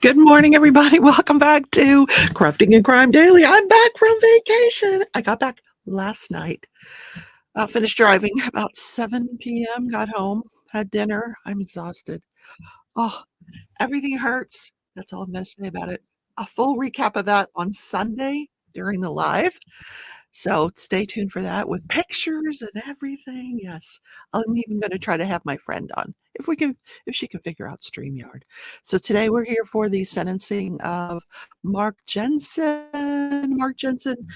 Good morning, everybody. Welcome back to Crafting and Crime Daily. I'm back from vacation. I got back last night. Finished driving about 7 p.m., got home, had dinner. I'm exhausted. Oh, everything hurts. That's all I'm going to say about it. A full recap of that on Sunday during the live. So stay tuned for that with pictures and everything. Yes, I'm even going to try to have my friend on if she can figure out StreamYard. So today we're here for the sentencing of Mark Jensen. Mark Jensen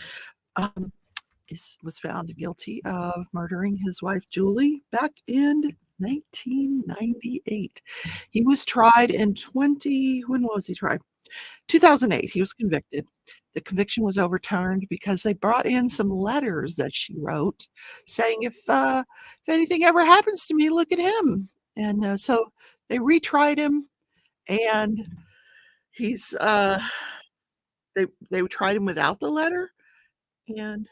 was found guilty of murdering his wife Julie back in 1998. He was tried in when was he tried? 2008. He was convicted. The conviction was overturned because they brought in some letters that she wrote saying, if anything ever happens to me, look at him. And so they retried him, and he's they tried him without the letter and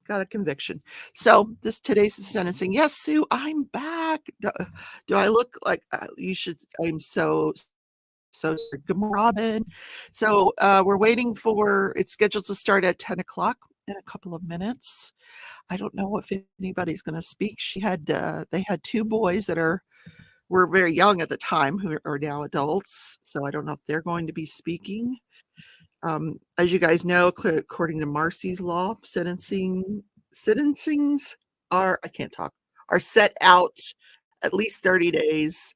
got a conviction. So today's the sentencing. Yes, Sue, I'm back. Do I look like you should? I'm so good morning, Robin. So we're waiting for it's scheduled to start at 10 o'clock in a couple of minutes. I don't know if anybody's going to speak. They had two boys that were very young at the time who are now adults. So I don't know if they're going to be speaking. As you guys know, according to Marcy's law, sentencings are set out at least 30 days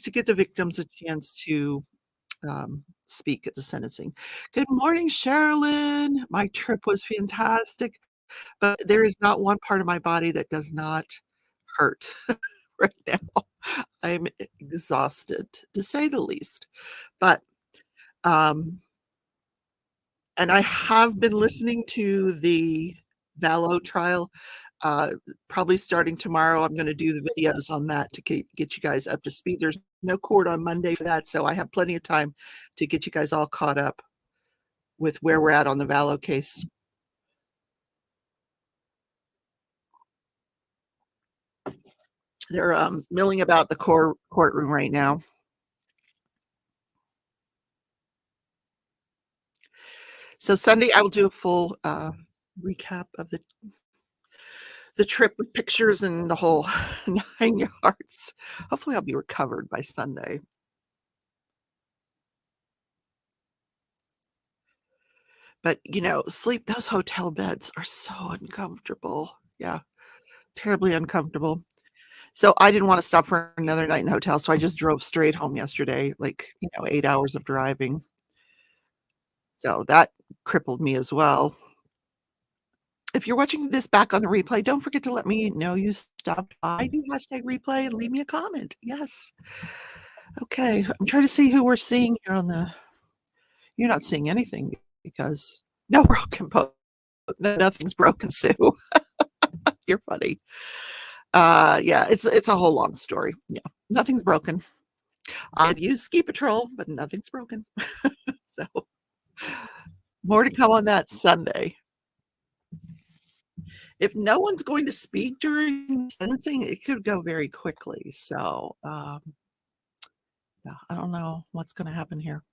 to get the victims a chance to speak at the sentencing. Good morning, Sherilyn. My trip was fantastic, but there is not one part of my body that does not hurt right now. I'm exhausted, to say the least. But and I have been listening to the Vallow trial. Probably starting tomorrow, I'm going to do the videos on that to get you guys up to speed. There's no court on Monday for that, so I have plenty of time to get you guys all caught up with where we're at on the Vallow case. They're milling about the courtroom right now. So Sunday, I will do a full recap of the trip with pictures and the whole 9 yards. Hopefully I'll be recovered by Sunday. But, those hotel beds are so uncomfortable. Yeah, terribly uncomfortable. So I didn't want to stop for another night in the hotel, so I just drove straight home yesterday, 8 hours of driving. So that crippled me as well. If you're watching this back on the replay, don't forget to let me know you stopped by. Do #replay and leave me a comment. Yes. Okay, I'm trying to see who we're seeing here You're not seeing anything because no broken post. Nothing's broken, Sue. You're funny. Yeah, it's a whole long story. Yeah, nothing's broken. I've used ski patrol, but nothing's broken. So more to come on that Sunday. If no one's going to speak during sentencing, it could go very quickly. So yeah, I don't know what's going to happen here.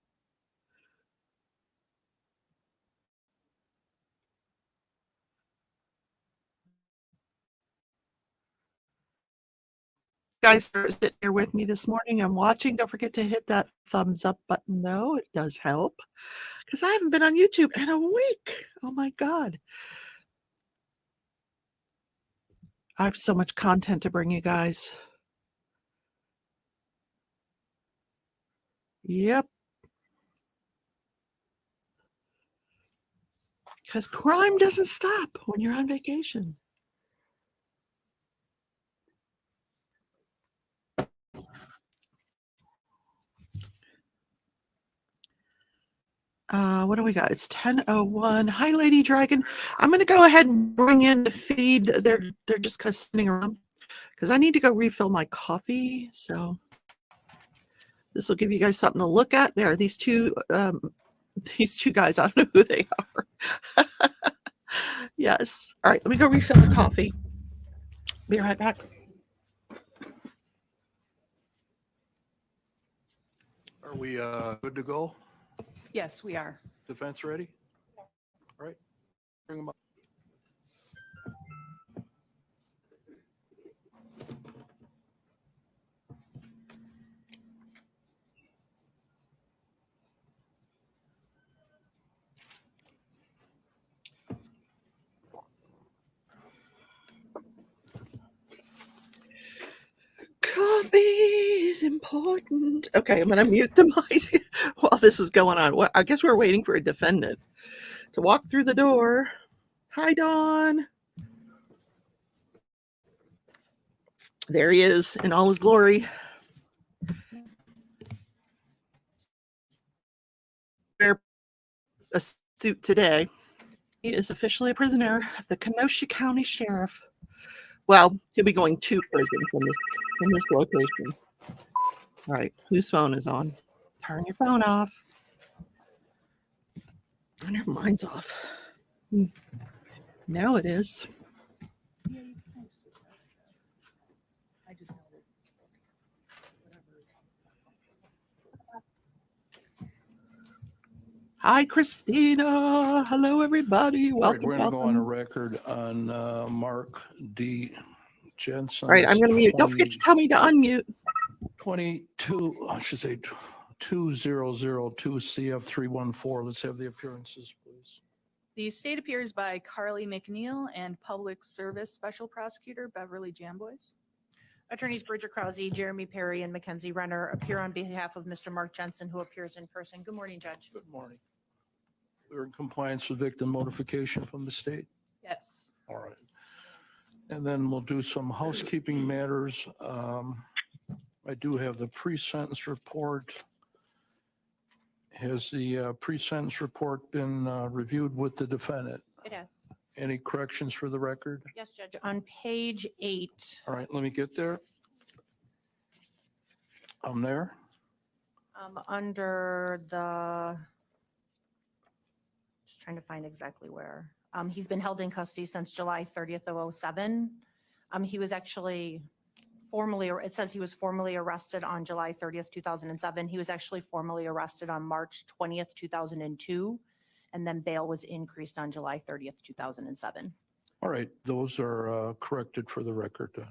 Guys are sitting here with me this morning. I'm watching. Don't forget to hit that thumbs up button, though. It does help because I haven't been on YouTube in a week. Oh my God. I have so much content to bring you guys. Yep. Because crime doesn't stop when you're on vacation. What do we got? It's 10:01. Hi, Lady Dragon. I'm going to go ahead and bring in the feed. They're just kind of sitting around because I need to go refill my coffee. So this will give you guys something to look at. There are these two guys. I don't know who they are. Yes. All right. Let me go refill the coffee. Be right back. We good to go? Yes, we are. Defense ready? All right. Bring them up. Coffee is important. Okay, I'm going to mute the mic while this is going on. Well, I guess we're waiting for a defendant to walk through the door. Hi, Don. There he is in all his glory. Wear a suit today. He is officially a prisoner of the Kenosha County Sheriff. Well, he'll be going to prison from this location. All right, whose phone is on? Turn your phone off. Oh, never mine's off. Now it is. Yeah, you can always switch out, I guess. I just noted. Hi, Christina. Hello, everybody. All right, Welcome. we're going to go on a welcome. record on Mark D. Jensen. All right, I'm going to mute. Don't forget to tell me to unmute. 22, I should say 2002 CF314. Let's have the appearances, please. The state appears by Carly McNeil and Public Service Special Prosecutor Beverly Jamboys. Attorneys Bridger Krause, Jeremy Perry, and Mackenzie Renner appear on behalf of Mr. Mark Jensen, who appears in person. Good morning, Judge. Good morning. We're in compliance with victim notification from the state. Yes. All right. And then we'll do some housekeeping matters. I do have the pre-sentence report. Has the pre-sentence report been reviewed with the defendant? It has. Any corrections for the record? Yes, Judge. On page 8, All right, let me get there. I'm there. under the, just trying to find exactly where. He's been held in custody since July 30th of 07. He was actually formally, it says he was formally arrested on July 30th, 2007. He was actually formally arrested on March 20th, 2002. And then bail was increased on July 30th, 2007. All right, those are corrected for the record then.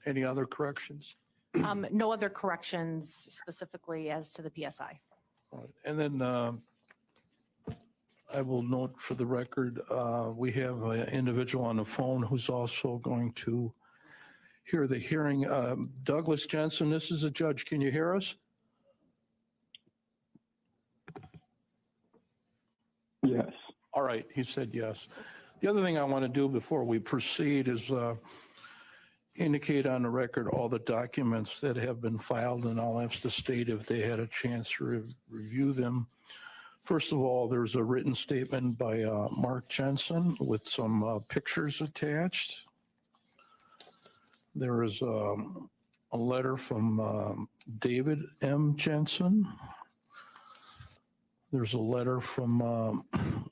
Any other corrections? No other corrections specifically as to the PSI. All right, and then I will note for the record, we have an individual on the phone who's also going to hear the hearing. Douglas Jensen, this is a judge. Can you hear us? Yes. All right, he said yes. The other thing I want to do before we proceed is indicate on the record all the documents that have been filed, and I'll ask the state if they had a chance to review them. First of all, there's a written statement by Mark Jensen with some pictures attached. There is a letter from David M. Jensen. There's a letter from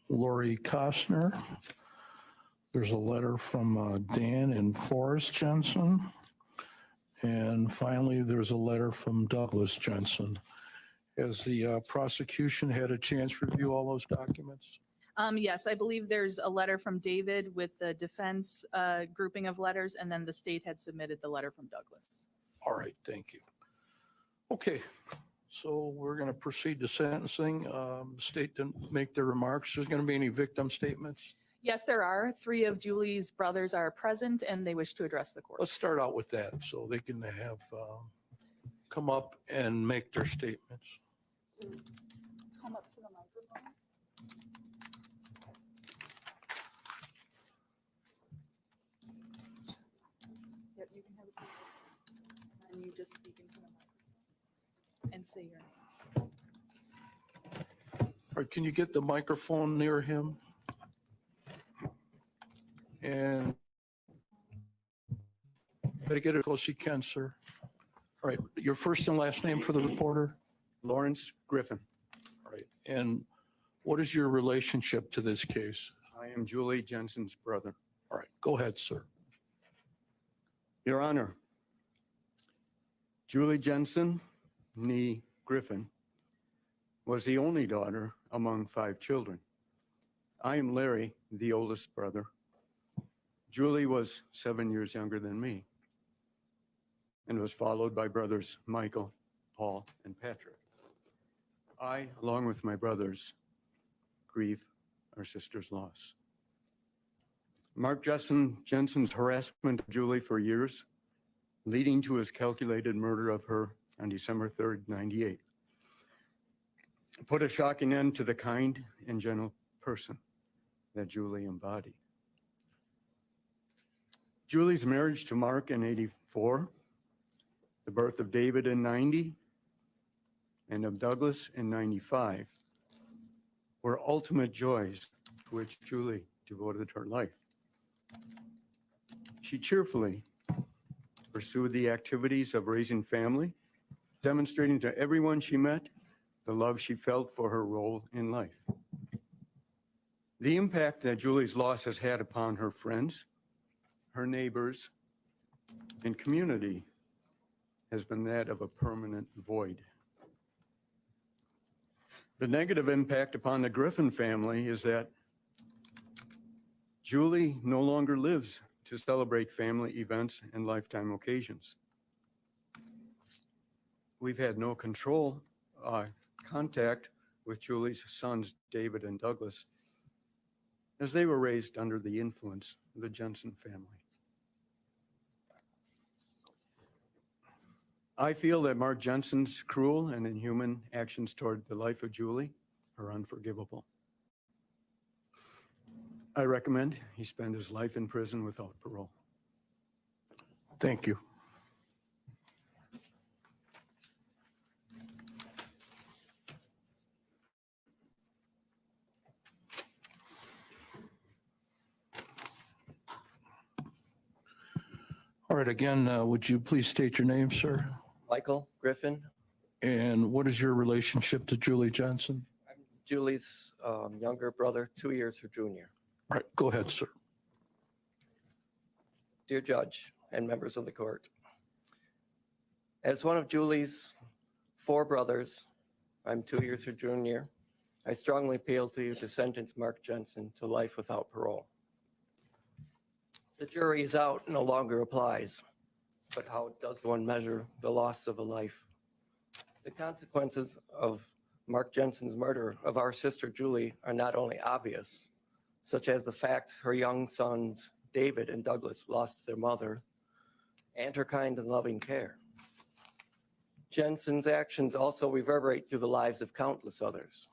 Lori Costner. There's a letter from Dan and Forrest Jensen. And finally, there's a letter from Douglas Jensen. Has the prosecution had a chance to review all those documents? Yes, I believe there's a letter from David with the defense grouping of letters, and then the state had submitted the letter from Douglas. All right, thank you. Okay, so we're going to proceed to sentencing. State didn't make their remarks. There's going to be any victim statements? Yes, there are. 3 of Julie's brothers are present, and they wish to address the court. Let's start out with that so they can have come up and make their statements. Come up to the microphone. Yep, you can have a seat. And you just speak into the microphone and say your name. All right, can you get the microphone near him? And better get it close you can, sir. All right, your first and last name for the reporter? Lawrence Griffin. All right, and what is your relationship to this case? I am Julie Jensen's brother. All right, go ahead, sir. Your Honor, Julie Jensen, nee Griffin, was the only daughter among 5 children. I am Larry, the oldest brother. Julie was 7 years younger than me and was followed by brothers Michael, Paul, and Patrick. I, along with my brothers, grieve our sister's loss. Mark Jensen's harassment of Julie for years, leading to his calculated murder of her on December 3rd, 98, put a shocking end to the kind and gentle person that Julie embodied. Julie's marriage to Mark in 84, the birth of David in 90, and of Douglas in 95 were ultimate joys to which Julie devoted her life. She cheerfully pursued the activities of raising family, demonstrating to everyone she met the love she felt for her role in life. The impact that Julie's loss has had upon her friends, her neighbors, and community has been that of a permanent void. The negative impact upon the Griffin family is that Julie no longer lives to celebrate family events and lifetime occasions. We've had no contact with Julie's sons, David and Douglas, as they were raised under the influence of the Jensen family. I feel that Mark Jensen's cruel and inhuman actions toward the life of Julie are unforgivable. I recommend he spend his life in prison without parole. Thank you. All right, again, would you please state your name, sir? Michael Griffin. And what is your relationship to Julie Jensen? I'm Julie's younger brother, 2 years her junior. All right, go ahead, sir. Dear Judge and members of the court, as one of Julie's 4 brothers, I'm 2 years her junior, I strongly appeal to you to sentence Mark Jensen to life without parole. The jury is out no longer applies, but how does one measure the loss of a life? The consequences of Mark Jensen's murder of our sister Julie are not only obvious, such as the fact her young sons David and Douglas lost their mother and her kind and loving care. Jensen's actions also reverberate through the lives of countless others.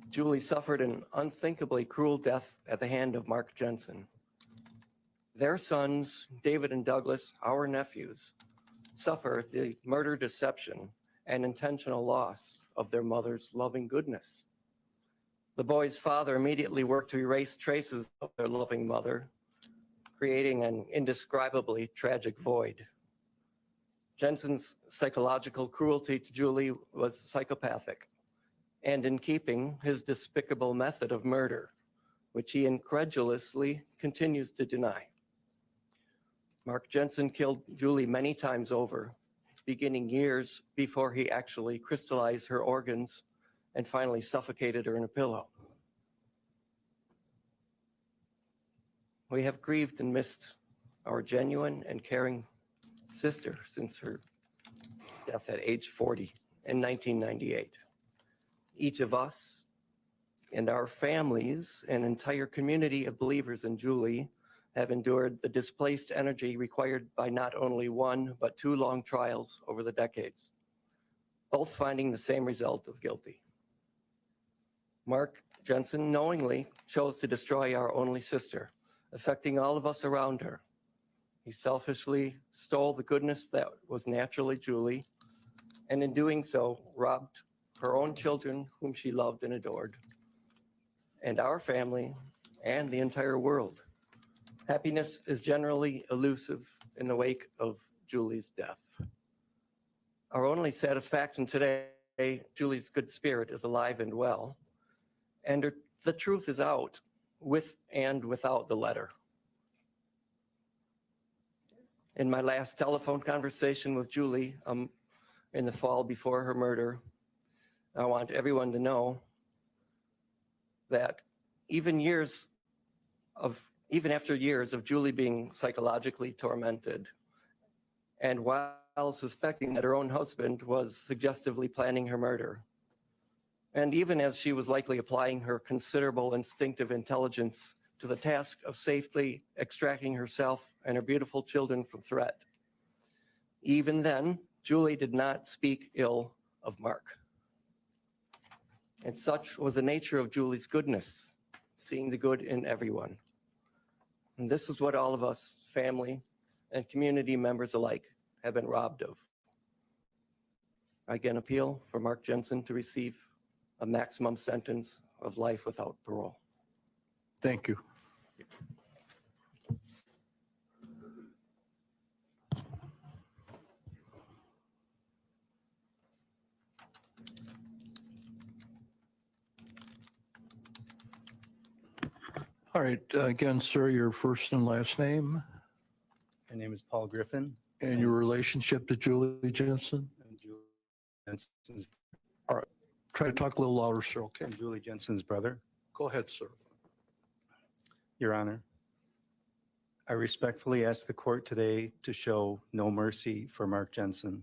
Julie suffered an unthinkably cruel death at the hand of Mark Jensen. Their sons, David and Douglas, our nephews, suffer the murder, deception, and intentional loss of their mother's loving goodness. The boy's father immediately worked to erase traces of their loving mother, creating an indescribably tragic void. Jensen's psychological cruelty to Julie was psychopathic, and in keeping his despicable method of murder, which he incredulously continues to deny. Mark Jensen killed Julie many times over, beginning years before he actually crystallized her organs and finally suffocated her in a pillow. We have grieved and missed our genuine and caring sister since her death at age 40 in 1998. Each of us and our families, an entire community of believers in Julie, have endured the displaced energy required by not only 1, but 2 long trials over the decades, both finding the same result of guilty. Mark Jensen knowingly chose to destroy our only sister, affecting all of us around her. He selfishly stole the goodness that was naturally Julie, and in doing so, robbed her own children, whom she loved and adored, and our family, and the entire world. Happiness is generally elusive in the wake of Julie's death. Our only satisfaction today, Julie's good spirit is alive and well, and the truth is out, with and without the letter. In my last telephone conversation with Julie, in the fall before her murder, I want everyone to know that even after years of Julie being psychologically tormented, and while suspecting that her own husband was suggestively planning her murder, and even as she was likely applying her considerable instinctive intelligence to the task of safely extracting herself and her beautiful children from threat, even then, Julie did not speak ill of Mark. And such was the nature of Julie's goodness, seeing the good in everyone. And this is what all of us, family and community members alike, have been robbed of. I again appeal for Mark Jensen to receive a maximum sentence of life without parole. Thank you. All right, again, sir, your first and last name My name is Paul Griffin. and your relationship to Julie Jensen. I'm Julie Jensen's, Try to talk a little louder, sir, okay? I'm Julie Jensen's brother. Go ahead, sir. Your Honor, I respectfully ask the court today to show no mercy for Mark Jensen.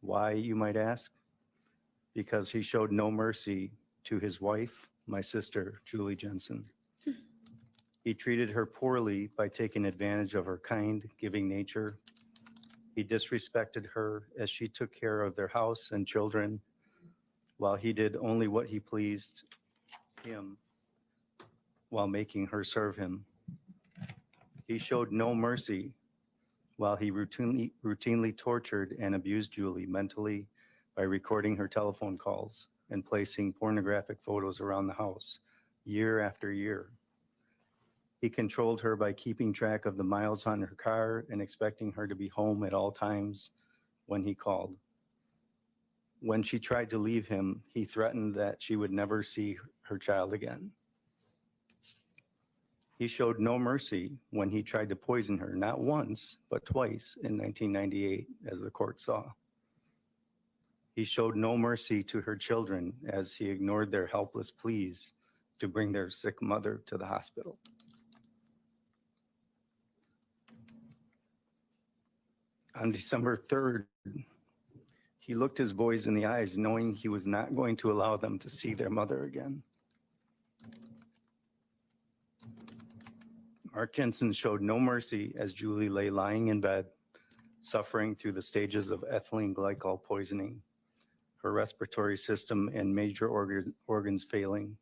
Why, you might ask? Because he showed no mercy to his wife, my sister, Julie Jensen. He treated her poorly by taking advantage of her kind, giving nature. He disrespected her as she took care of their house and children, while he did only what he pleased him while making her serve him. He showed no mercy while he routinely tortured and abused Julie mentally by recording her telephone calls and placing pornographic photos around the house year after year. He controlled her by keeping track of the miles on her car and expecting her to be home at all times when he called. When she tried to leave him, he threatened that she would never see her child again. He showed no mercy when he tried to poison her, not once, but twice in 1998, as the court saw. He showed no mercy to her children as he ignored their helpless pleas to bring their sick mother to the hospital. On December 3rd, he looked his boys in the eyes, knowing he was not going to allow them to see their mother again. Mark Jensen showed no mercy as Julie lay lying in bed, suffering through the stages of ethylene glycol poisoning, her respiratory system and major organs failing.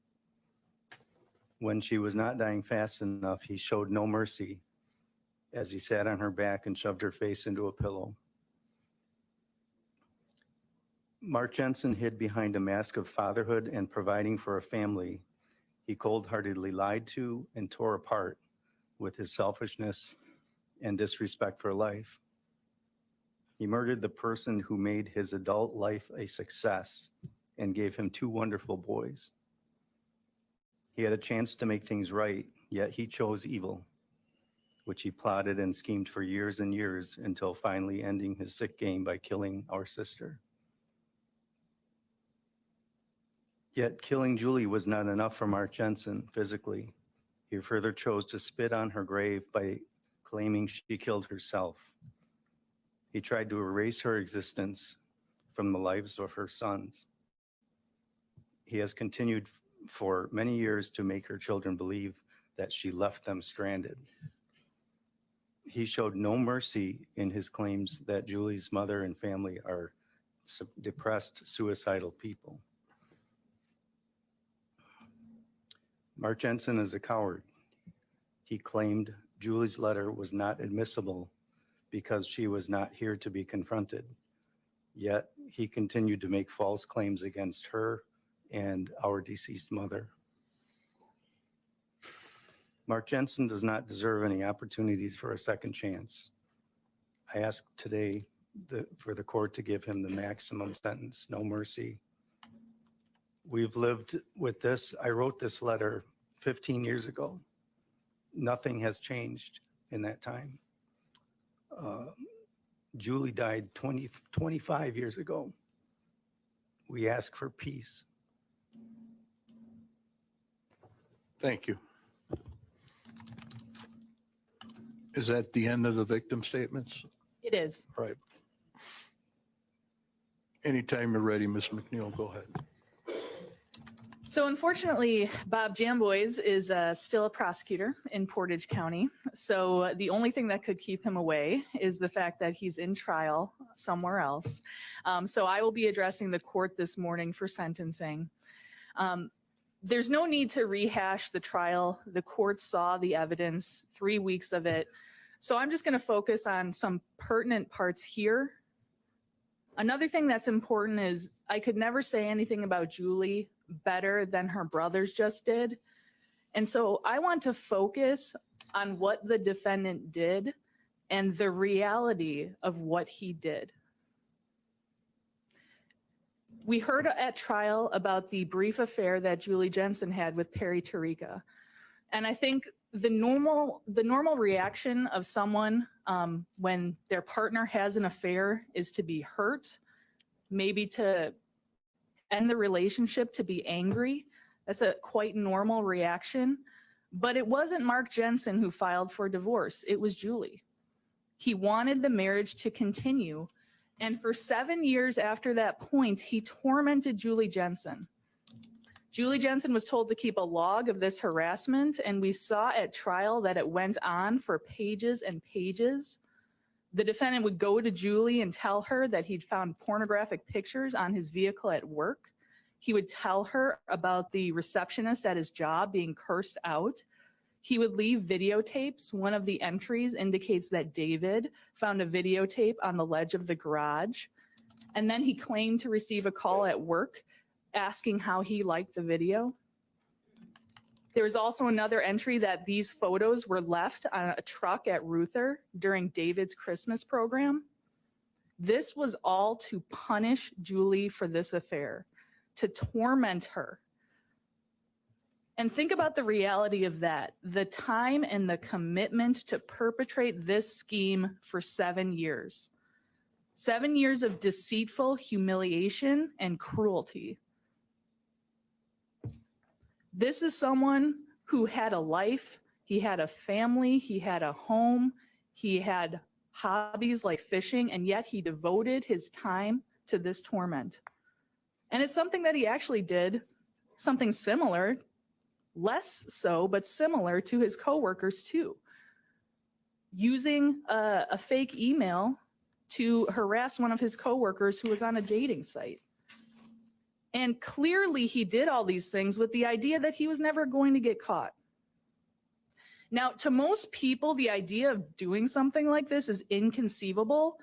When she was not dying fast enough, he showed no mercy as he sat on her back and shoved her face into a pillow. Mark Jensen hid behind a mask of fatherhood and providing for a family he cold-heartedly lied to and tore apart with his selfishness and disrespect for life. He murdered the person who made his adult life a success and gave him 2 wonderful boys. He had a chance to make things right, yet he chose evil, which he plotted and schemed for years and years until finally ending his sick game by killing our sister. Yet killing Julie was not enough for Mark Jensen physically. He further chose to spit on her grave by claiming she killed herself. He tried to erase her existence from the lives of her sons. He has continued for many years to make her children believe that she left them stranded. He showed no mercy in his claims that Julie's mother and family are depressed, suicidal people. Mark Jensen is a coward. He claimed Julie's letter was not admissible because she was not here to be confronted. Yet he continued to make false claims against her and our deceased mother. Mark Jensen does not deserve any opportunities for a second chance. I ask today for the court to give him the maximum sentence, no mercy. We've lived with this. I wrote this letter 15 years ago. Nothing has changed in that time. Julie died 25 years ago. We ask for peace. Thank you. Is that the end of the victim statements? It is. Right. Anytime you're ready, Ms. McNeil, go ahead. So unfortunately, Bob Jamboys is still a prosecutor in Portage County. So the only thing that could keep him away is the fact that he's in trial somewhere else. So I will be addressing the court this morning for sentencing. There's no need to rehash the trial. The court saw the evidence, 3 weeks of it. So I'm just going to focus on some pertinent parts here. Another thing that's important is I could never say anything about Julie better than her brothers just did. And so I want to focus on what the defendant did and the reality of what he did. We heard at trial about the brief affair that Julie Jensen had with Perry Tarika. And I think the normal reaction of someone when their partner has an affair is to be hurt, maybe to end the relationship, to be angry. That's a quite normal reaction. But it wasn't Mark Jensen who filed for divorce. It was Julie. He wanted the marriage to continue. And for 7 years after that point, he tormented Julie Jensen. Julie Jensen was told to keep a log of this harassment, and we saw at trial that it went on for pages and pages. The defendant would go to Julie and tell her that he'd found pornographic pictures on his vehicle at work. He would tell her about the receptionist at his job being cursed out. He would leave videotapes. One of the entries indicates that David found a videotape on the ledge of the garage. And then he claimed to receive a call at work asking how he liked the video. There was also another entry that these photos were left on a truck at Ruther during David's Christmas program. This was all to punish Julie for this affair, to torment her. And think about the reality of that, the time and the commitment to perpetrate this scheme for 7 years. 7 years of deceitful humiliation and cruelty. This is someone who had a life, he had a family, he had a home, he had hobbies like fishing, and yet he devoted his time to this torment. And it's something that he actually did, something similar, less so, but similar to his coworkers too. Using a fake email to harass one of his coworkers who was on a dating site. And clearly he did all these things with the idea that he was never going to get caught. Now, to most people, the idea of doing something like this is inconceivable,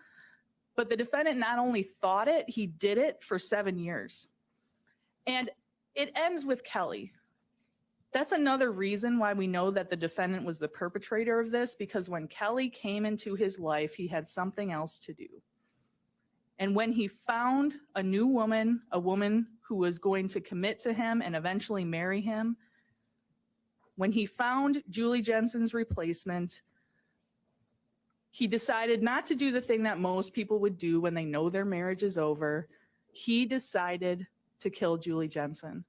but the defendant not only thought it, he did it for 7 years. And it ends with Kelly. That's another reason why we know that the defendant was the perpetrator of this, because when Kelly came into his life, he had something else to do. And when he found a new woman, a woman who was going to commit to him and eventually marry him, when he found Julie Jensen's replacement, he decided not to do the thing that most people would do when they know their marriage is over. He decided to kill Julie Jensen.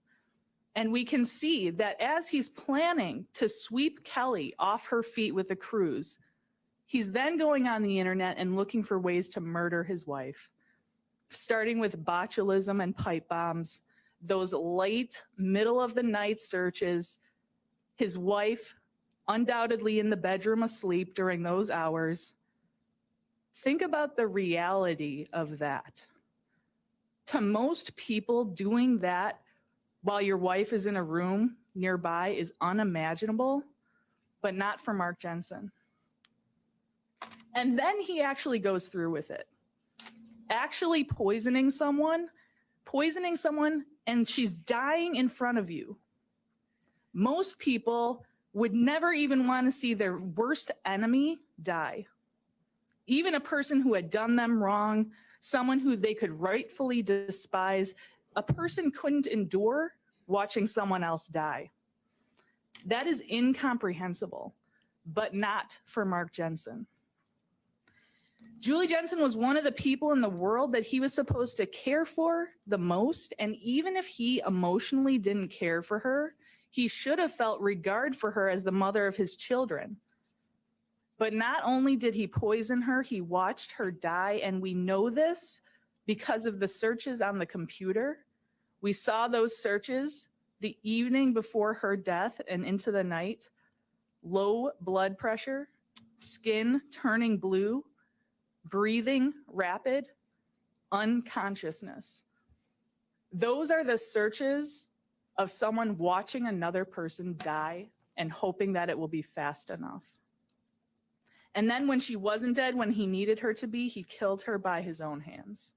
And we can see that as he's planning to sweep Kelly off her feet with a cruise, he's then going on the internet and looking for ways to murder his wife, starting with botulism and pipe bombs, those late middle of the night searches, his wife undoubtedly in the bedroom asleep during those hours. Think about the reality of that. To most people, doing that while your wife is in a room nearby is unimaginable, but not for Mark Jensen. And then he actually goes through with it. Actually poisoning someone, and she's dying in front of you. Most people would never even want to see their worst enemy die. Even a person who had done them wrong, someone who they could rightfully despise, a person couldn't endure watching someone else die. That is incomprehensible, but not for Mark Jensen. Julie Jensen was one of the people in the world that he was supposed to care for the most. And even if he emotionally didn't care for her, he should have felt regard for her as the mother of his children. But not only did he poison her, he watched her die. And we know this because of the searches on the computer. We saw those searches the evening before her death and into the night. Low blood pressure, skin turning blue, breathing rapid, unconsciousness. Those are the searches of someone watching another person die and hoping that it will be fast enough. And then when she wasn't dead, when he needed her to be, he killed her by his own hands.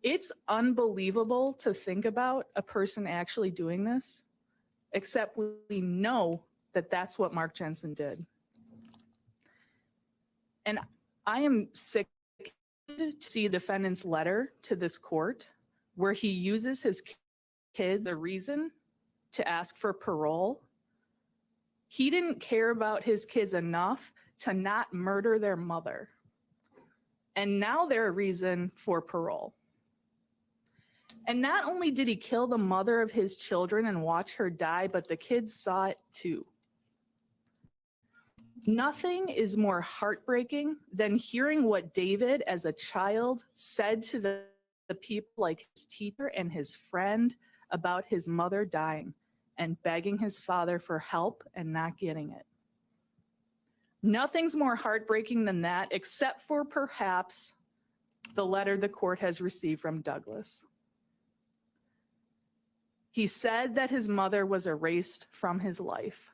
It's unbelievable to think about a person actually doing this, except we know that that's what Mark Jensen did. And I am sick to see the defendant's letter to this court where he uses his kids as a reason to ask for parole. He didn't care about his kids enough to not murder their mother. And now they're a reason for parole. And not only did he kill the mother of his children and watch her die, but the kids saw it too. Nothing is more heartbreaking than hearing what David, as a child, said to the people like his teacher and his friend about his mother dying and begging his father for help and not getting it. Nothing's more heartbreaking than that, except for perhaps the letter the court has received from Douglas. He said that his mother was erased from his life.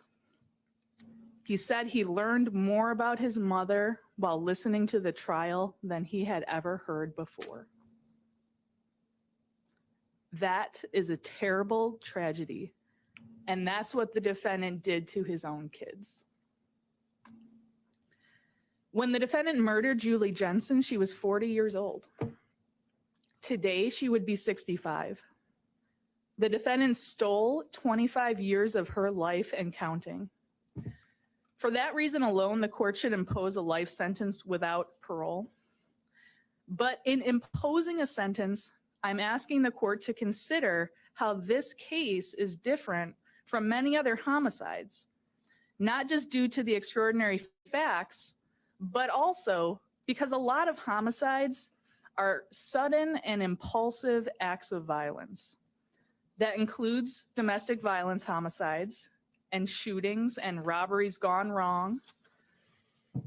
He said he learned more about his mother while listening to the trial than he had ever heard before. That is a terrible tragedy, and that's what the defendant did to his own kids. When the defendant murdered Julie Jensen, she was 40 years old. Today, she would be 65. The defendant stole 25 years of her life and counting. For that reason alone, the court should impose a life sentence without parole. But in imposing a sentence, I'm asking the court to consider how this case is different from many other homicides, not just due to the extraordinary facts, but also because a lot of homicides are sudden and impulsive acts of violence. That includes domestic violence homicides and shootings and robberies gone wrong.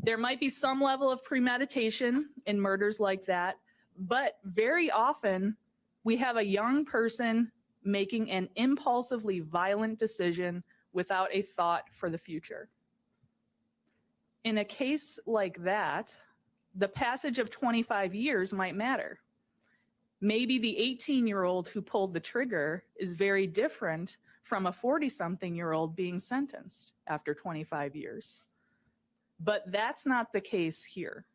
There might be some level of premeditation in murders like that, but very often we have a young person making an impulsively violent decision without a thought for the future. In a case like that, the passage of 25 years might matter. Maybe the 18-year-old who pulled the trigger is very different from a 40-something-year-old being sentenced after 25 years. But that's not the case here.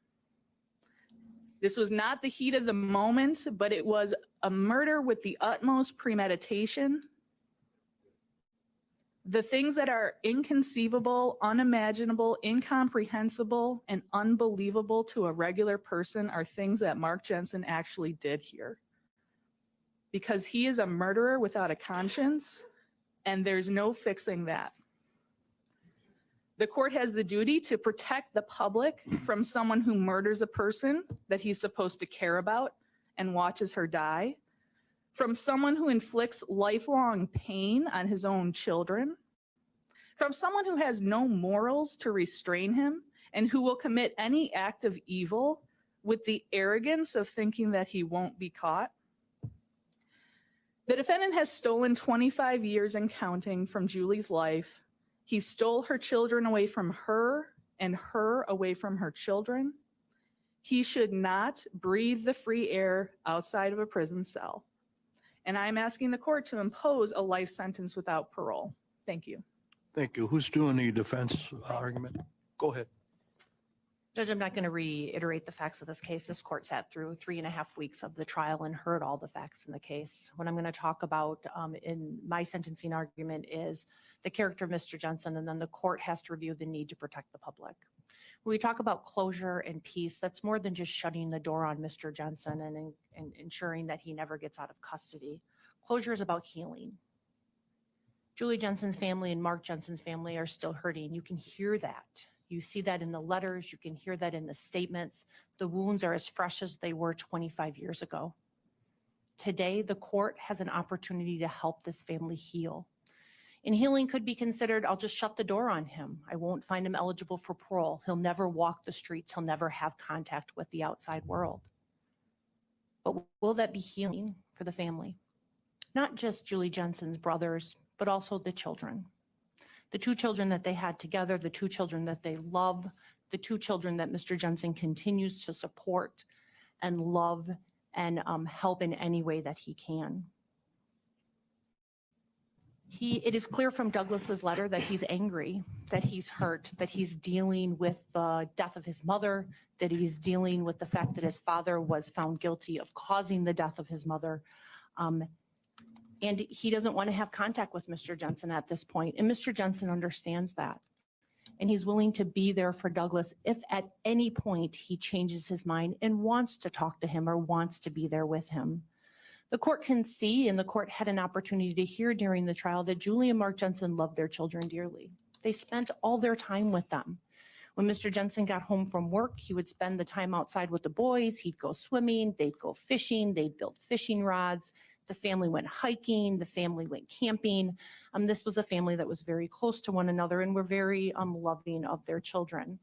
This was not the heat of the moment, but it was a murder with the utmost premeditation. The things that are inconceivable, unimaginable, incomprehensible, and unbelievable to a regular person are things that Mark Jensen actually did here. Because he is a murderer without a conscience, and there's no fixing that. The court has the duty to protect the public from someone who murders a person that he's supposed to care about and watches her die, from someone who inflicts lifelong pain on his own children, from someone who has no morals to restrain him and who will commit any act of evil with the arrogance of thinking that he won't be caught. The defendant has stolen 25 years and counting from Julie's life. He stole her children away from her and her away from her children. He should not breathe the free air outside of a prison cell. And I'm asking the court to impose a life sentence without parole. Thank you. Thank you. Who's doing the defense argument? Go ahead. Judge, I'm not going to reiterate the facts of this case. This court sat through 3.5 weeks of the trial and heard all the facts in the case. What I'm going to talk about in my sentencing argument is the character of Mr. Jensen, and then the court has to review the need to protect the public. When we talk about closure and peace, that's more than just shutting the door on Mr. Jensen and ensuring that he never gets out of custody. Closure is about healing. Julie Jensen's family and Mark Jensen's family are still hurting. You can hear that. You see that in the letters. You can hear that in the statements. The wounds are as fresh as they were 25 years ago. Today, the court has an opportunity to help this family heal. And healing could be considered, I'll just shut the door on him. I won't find him eligible for parole. He'll never walk the streets. He'll never have contact with the outside world. But will that be healing for the family? Not just Julie Jensen's brothers, but also the children. The 2 children that they had together, the 2 children that they love, the 2 children that Mr. Jensen continues to support and love and help in any way that he can. It is clear from Douglas's letter that he's angry, that he's hurt, that he's dealing with the death of his mother, that he's dealing with the fact that his father was found guilty of causing the death of his mother. And he doesn't want to have contact with Mr. Jensen at this point. And Mr. Jensen understands that. And he's willing to be there for Douglas if at any point he changes his mind and wants to talk to him or wants to be there with him. The court can see, and the court had an opportunity to hear during the trial, that Julie and Mark Jensen loved their children dearly. They spent all their time with them. When Mr. Jensen got home from work, he would spend the time outside with the boys. He'd go swimming, they'd go fishing, they'd build fishing rods. The family went hiking, the family went camping. This was a family that was very close to one another and were very loving of their children.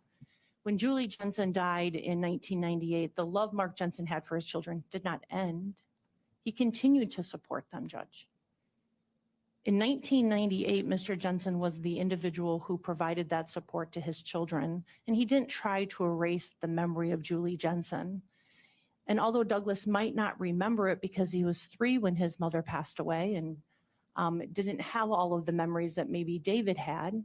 When Julie Jensen died in 1998, the love Mark Jensen had for his children did not end. He continued to support them, Judge. In 1998, Mr. Jensen was the individual who provided that support to his children, and he didn't try to erase the memory of Julie Jensen. And although Douglas might not remember it because he was 3 when his mother passed away and didn't have all of the memories that maybe David had,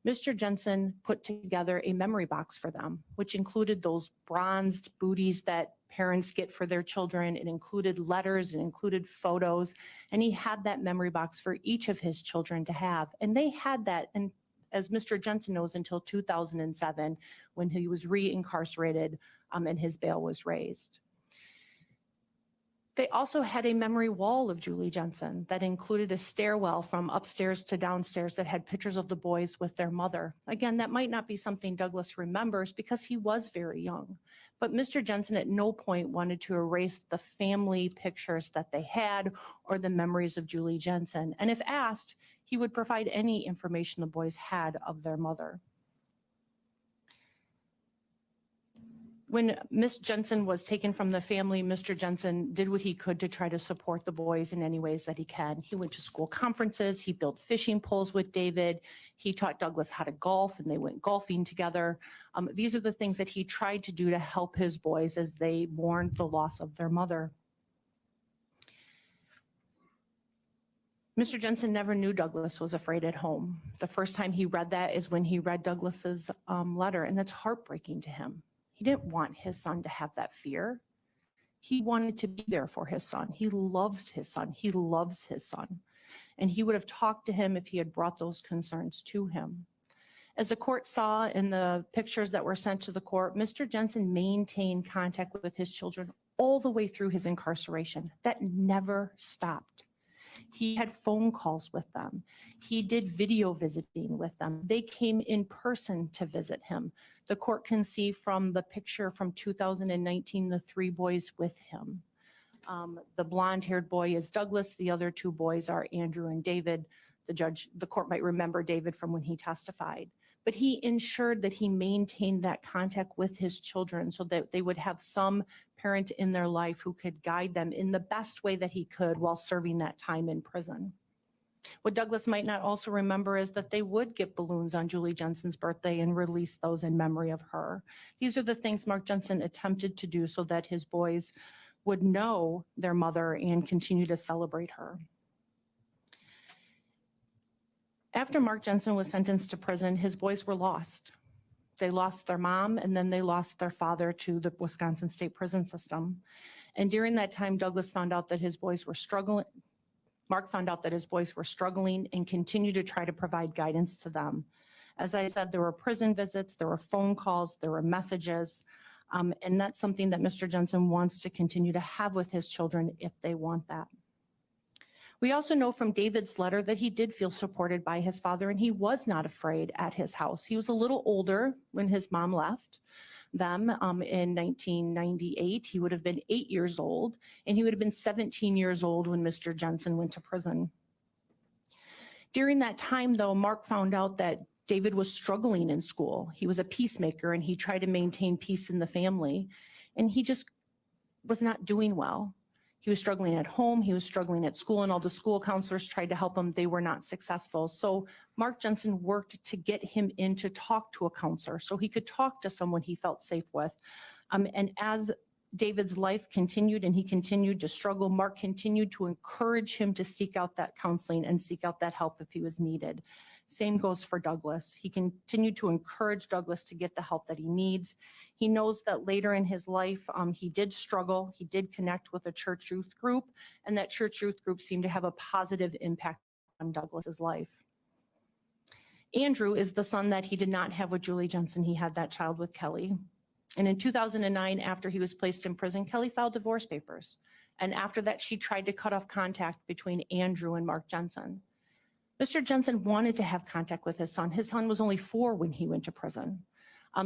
Mr. Jensen put together a memory box for them, which included those bronzed booties that parents get for their children. It included letters, it included photos, and he had that memory box for each of his children to have. And they had that, and as Mr. Jensen knows, until 2007, when he was re-incarcerated and his bail was raised. They also had a memory wall of Julie Jensen that included a stairwell from upstairs to downstairs that had pictures of the boys with their mother. Again, that might not be something Douglas remembers because he was very young, but Mr. Jensen at no point wanted to erase the family pictures that they had or the memories of Julie Jensen. And if asked, he would provide any information the boys had of their mother. When Miss Jensen was taken from the family, Mr. Jensen did what he could to try to support the boys in any ways that he can. He went to school conferences, he built fishing poles with David, he taught Douglas how to golf, and they went golfing together. These are the things that he tried to do to help his boys as they mourned the loss of their mother. Mr. Jensen never knew Douglas was afraid at home. The first time he read that is when he read Douglas's letter, and that's heartbreaking to him. He didn't want his son to have that fear. He wanted to be there for his son. He loved his son. He loves his son. And he would have talked to him if he had brought those concerns to him. As the court saw in the pictures that were sent to the court, Mr. Jensen maintained contact with his children all the way through his incarceration. That never stopped. He had phone calls with them. He did video visiting with them. They came in person to visit him. The court can see from the picture from 2019, the 3 boys with him. The blonde-haired boy is Douglas. The other 2 boys are Andrew and David. The court might remember David from when he testified. But he ensured that he maintained that contact with his children so that they would have some parent in their life who could guide them in the best way that he could while serving that time in prison. What Douglas might not also remember is that they would get balloons on Julie Jensen's birthday and release those in memory of her. These are the things Mark Jensen attempted to do so that his boys would know their mother and continue to celebrate her. After Mark Jensen was sentenced to prison, his boys were lost. They lost their mom, and then they lost their father to the Wisconsin state prison system. And during that time, Douglas found out that his boys were struggling. Mark found out that his boys were struggling and continued to try to provide guidance to them. As I said, there were prison visits, there were phone calls, there were messages, and that's something that Mr. Jensen wants to continue to have with his children if they want that. We also know from David's letter that he did feel supported by his father, and he was not afraid at his house. He was a little older when his mom left them in 1998. He would have been 8 years old, and he would have been 17 years old when Mr. Jensen went to prison. During that time, though, Mark found out that David was struggling in school. He was a peacemaker, and he tried to maintain peace in the family, and he just was not doing well. He was struggling at home, he was struggling at school, and all the school counselors tried to help him. They were not successful. So Mark Jensen worked to get him in to talk to a counselor so he could talk to someone he felt safe with. And as David's life continued and he continued to struggle, Mark continued to encourage him to seek out that counseling and seek out that help if he was needed. Same goes for Douglas. He continued to encourage Douglas to get the help that he needs. He knows that later in his life, he did struggle. He did connect with a church youth group, and that church youth group seemed to have a positive impact on Douglas's life. Andrew is the son that he did not have with Julie Jensen. He had that child with Kelly. And in 2009, after he was placed in prison, Kelly filed divorce papers. And after that, she tried to cut off contact between Andrew and Mark Jensen. Mr. Jensen wanted to have contact with his son. His son was only 4 when he went to prison.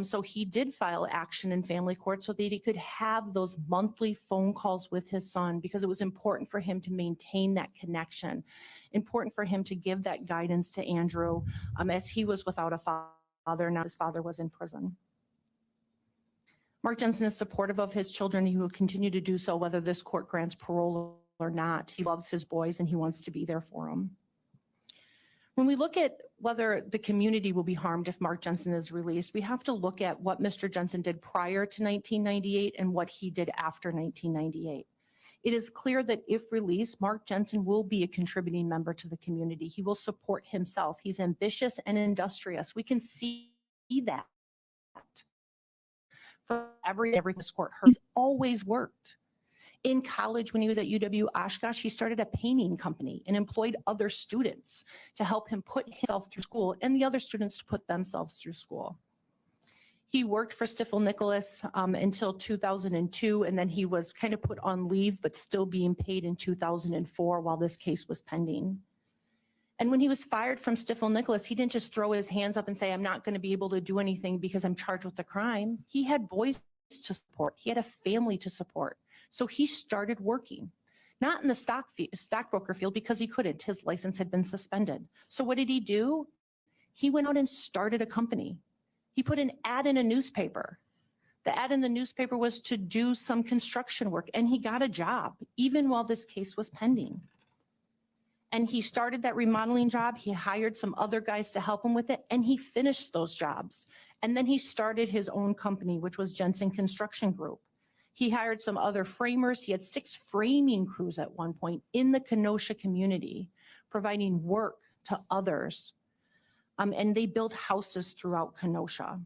So he did file action in family court so that he could have those monthly phone calls with his son, because it was important for him to maintain that connection, important for him to give that guidance to Andrew as he was without a father. Now his father was in prison. Mark Jensen is supportive of his children. He will continue to do so whether this court grants parole or not. He loves his boys and he wants to be there for them. When we look at whether the community will be harmed if Mark Jensen is released, we have to look at what Mr. Jensen did prior to 1998 and what he did after 1998. It is clear that if released, Mark Jensen will be a contributing member to the community. He will support himself. He's ambitious and industrious. We can see that. For every this court he's always worked. In college, when he was at UW Oshkosh, he started a painting company and employed other students to help him put himself through school and the other students to put themselves through school. He worked for Stifel Nicholas until 2002, and then he was kind of put on leave, but still being paid in 2004 while this case was pending. And when he was fired from Stifel Nicholas, he didn't just throw his hands up and say, I'm not going to be able to do anything because I'm charged with the crime. He had boys to support. He had a family to support. So he started working, not in the stockbroker field because he couldn't. His license had been suspended. So what did he do? He went out and started a company. He put an ad in a newspaper. The ad in the newspaper was to do some construction work, and he got a job even while this case was pending. And he started that remodeling job. He hired some other guys to help him with it, and he finished those jobs. And then he started his own company, which was Jensen Construction Group. He hired some other framers. He had 6 framing crews at one point in the Kenosha community, providing work to others. And they built houses throughout Kenosha.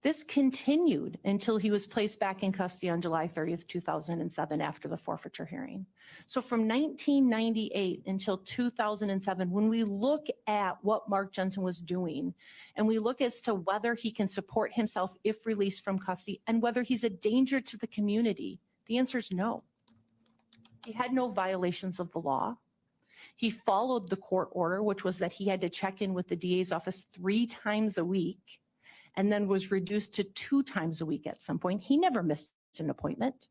This continued until he was placed back in custody on July 30th, 2007 after the forfeiture hearing. So from 1998 until 2007, when we look at what Mark Jensen was doing, and we look as to whether he can support himself if released from custody and whether he's a danger to the community, the answer is no. He had no violations of the law. He followed the court order, which was that he had to check in with the DA's office 3 times a week, and then was reduced to 2 times a week at some point. He never missed an appointment.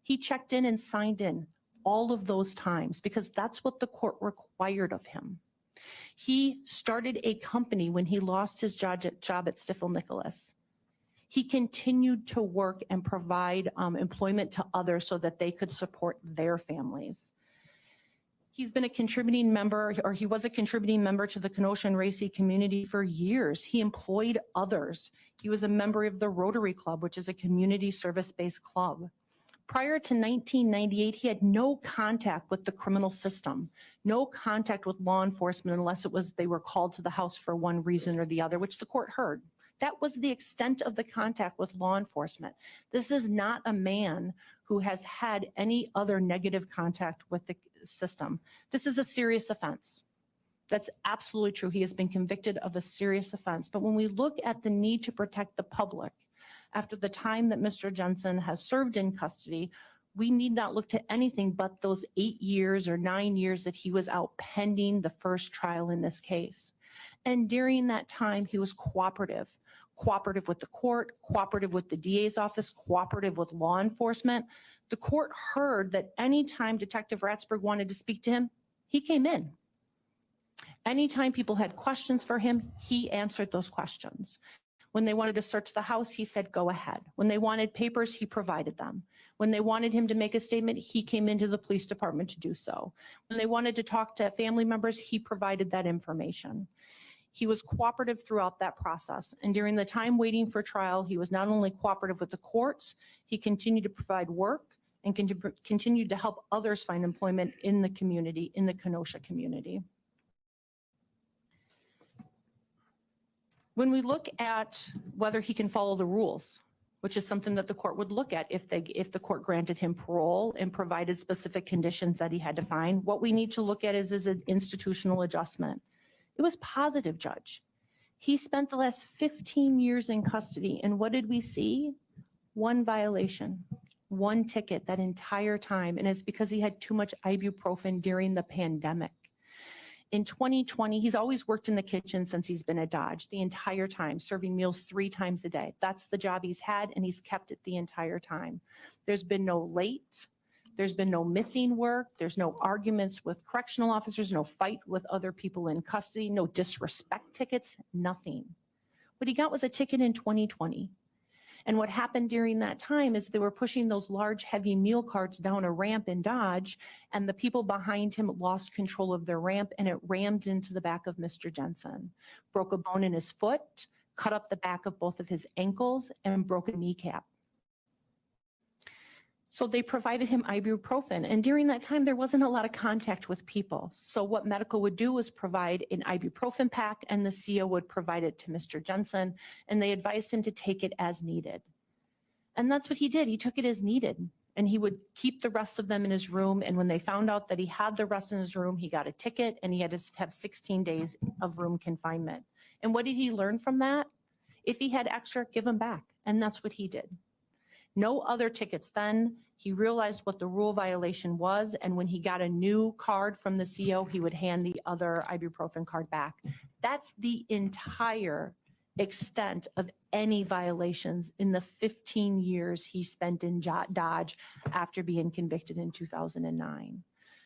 He checked in and signed in all of those times because that's what the court required of him. He started a company when he lost his job at Stifel Nicholas. He continued to work and provide employment to others so that they could support their families. He's been a contributing member, or he was a contributing member to the Kenosha and Racey community for years. He employed others. He was a member of the Rotary Club, which is a community service-based club. Prior to 1998, he had no contact with the criminal system, no contact with law enforcement unless it was they were called to the house for one reason or the other, which the court heard. That was the extent of the contact with law enforcement. This is not a man who has had any other negative contact with the system. This is a serious offense. That's absolutely true. He has been convicted of a serious offense. But when we look at the need to protect the public, after the time that Mr. Jensen has served in custody, we need not look to anything but those 8 years or 9 years that he was out pending the first trial in this case. And during that time, he was cooperative with the court, cooperative with the DA's office, cooperative with law enforcement. The court heard that anytime Detective Ratsberg wanted to speak to him, he came in. Anytime people had questions for him, he answered those questions. When they wanted to search the house, he said, go ahead. When they wanted papers, he provided them. When they wanted him to make a statement, he came into the police department to do so. When they wanted to talk to family members, he provided that information. He was cooperative throughout that process. And during the time waiting for trial, he was not only cooperative with the courts, he continued to provide work and continued to help others find employment in the community, in the Kenosha community. When we look at whether he can follow the rules, which is something that the court would look at if the court granted him parole and provided specific conditions that he had to find, what we need to look at is an institutional adjustment. It was positive, Judge. He spent the last 15 years in custody, and what did we see? One violation, one ticket that entire time, and it's because he had too much ibuprofen during the pandemic. In 2020, he's always worked in the kitchen since he's been at Dodge, the entire time, serving meals 3 times a day. That's the job he's had, and he's kept it the entire time. There's been no late. There's been no missing work. There's no arguments with correctional officers, no fight with other people in custody, no disrespect tickets, nothing. What he got was a ticket in 2020. And what happened during that time is they were pushing those large, heavy meal carts down a ramp in Dodge, and the people behind him lost control of their ramp, and it rammed into the back of Mr. Jensen, broke a bone in his foot, cut up the back of both of his ankles, and broke a kneecap. So they provided him ibuprofen, and during that time, there wasn't a lot of contact with people. So what medical would do was provide an ibuprofen pack, and the CO would provide it to Mr. Jensen, and they advised him to take it as needed. And that's what he did. He took it as needed, and he would keep the rest of them in his room, and when they found out that he had the rest in his room, he got a ticket, and he had to have 16 days of room confinement. And what did he learn from that? If he had extra, give them back, and that's what he did. No other tickets then. He realized what the rule violation was, and when he got a new card from the CO, he would hand the other ibuprofen card back. That's the entire extent of any violations in the 15 years he spent in Dodge after being convicted in 2009.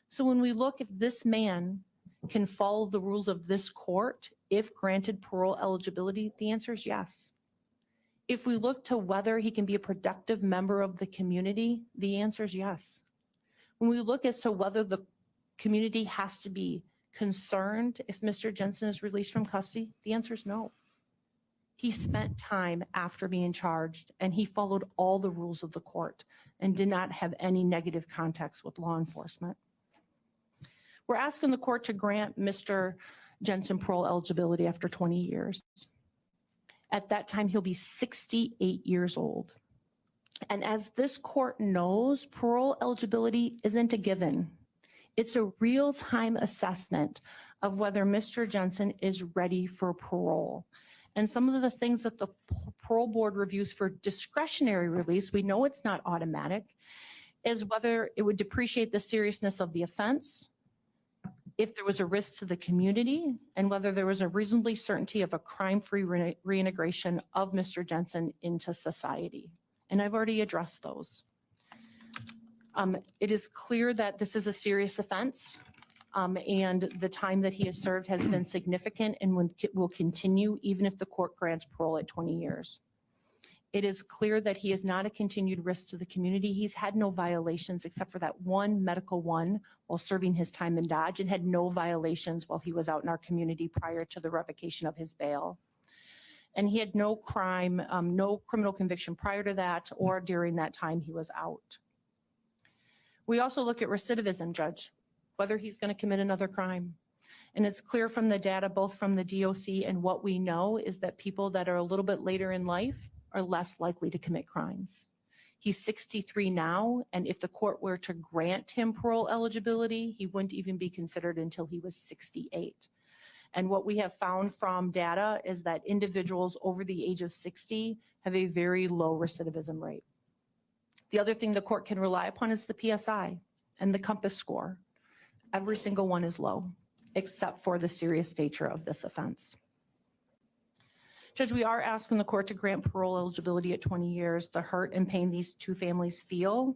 So when we look if this man can follow the rules of this court, if granted parole eligibility, the answer is yes. If we look to whether he can be a productive member of the community, the answer is yes. When we look as to whether the community has to be concerned if Mr. Jensen is released from custody, the answer is no. He spent time after being charged, and he followed all the rules of the court and did not have any negative contacts with law enforcement. We're asking the court to grant Mr. Jensen parole eligibility after 20 years. At that time, he'll be 68 years old. And as this court knows, parole eligibility isn't a given. It's a real-time assessment of whether Mr. Jensen is ready for parole. And some of the things that the parole board reviews for discretionary release, we know it's not automatic, is whether it would depreciate the seriousness of the offense, if there was a risk to the community, and whether there was a reasonably certainty of a crime-free reintegration of Mr. Jensen into society. And I've already addressed those. It is clear that this is a serious offense, and the time that he has served has been significant and will continue even if the court grants parole at 20 years. It is clear that he is not a continued risk to the community. He's had no violations except for that one medical one while serving his time in Dodge, and had no violations while he was out in our community prior to the revocation of his bail. And he had no crime, no criminal conviction prior to that or during that time he was out. We also look at recidivism, Judge, whether he's going to commit another crime. And it's clear from the data, both from the DOC and what we know, is that people that are a little bit later in life are less likely to commit crimes. He's 63 now, and if the court were to grant him parole eligibility, he wouldn't even be considered until he was 68. And what we have found from data is that individuals over the age of 60 have a very low recidivism rate. The other thing the court can rely upon is the PSI and the COMPAS score. Every single one is low, except for the serious nature of this offense. Judge, we are asking the court to grant parole eligibility at 20 years. The hurt and pain these two families feel,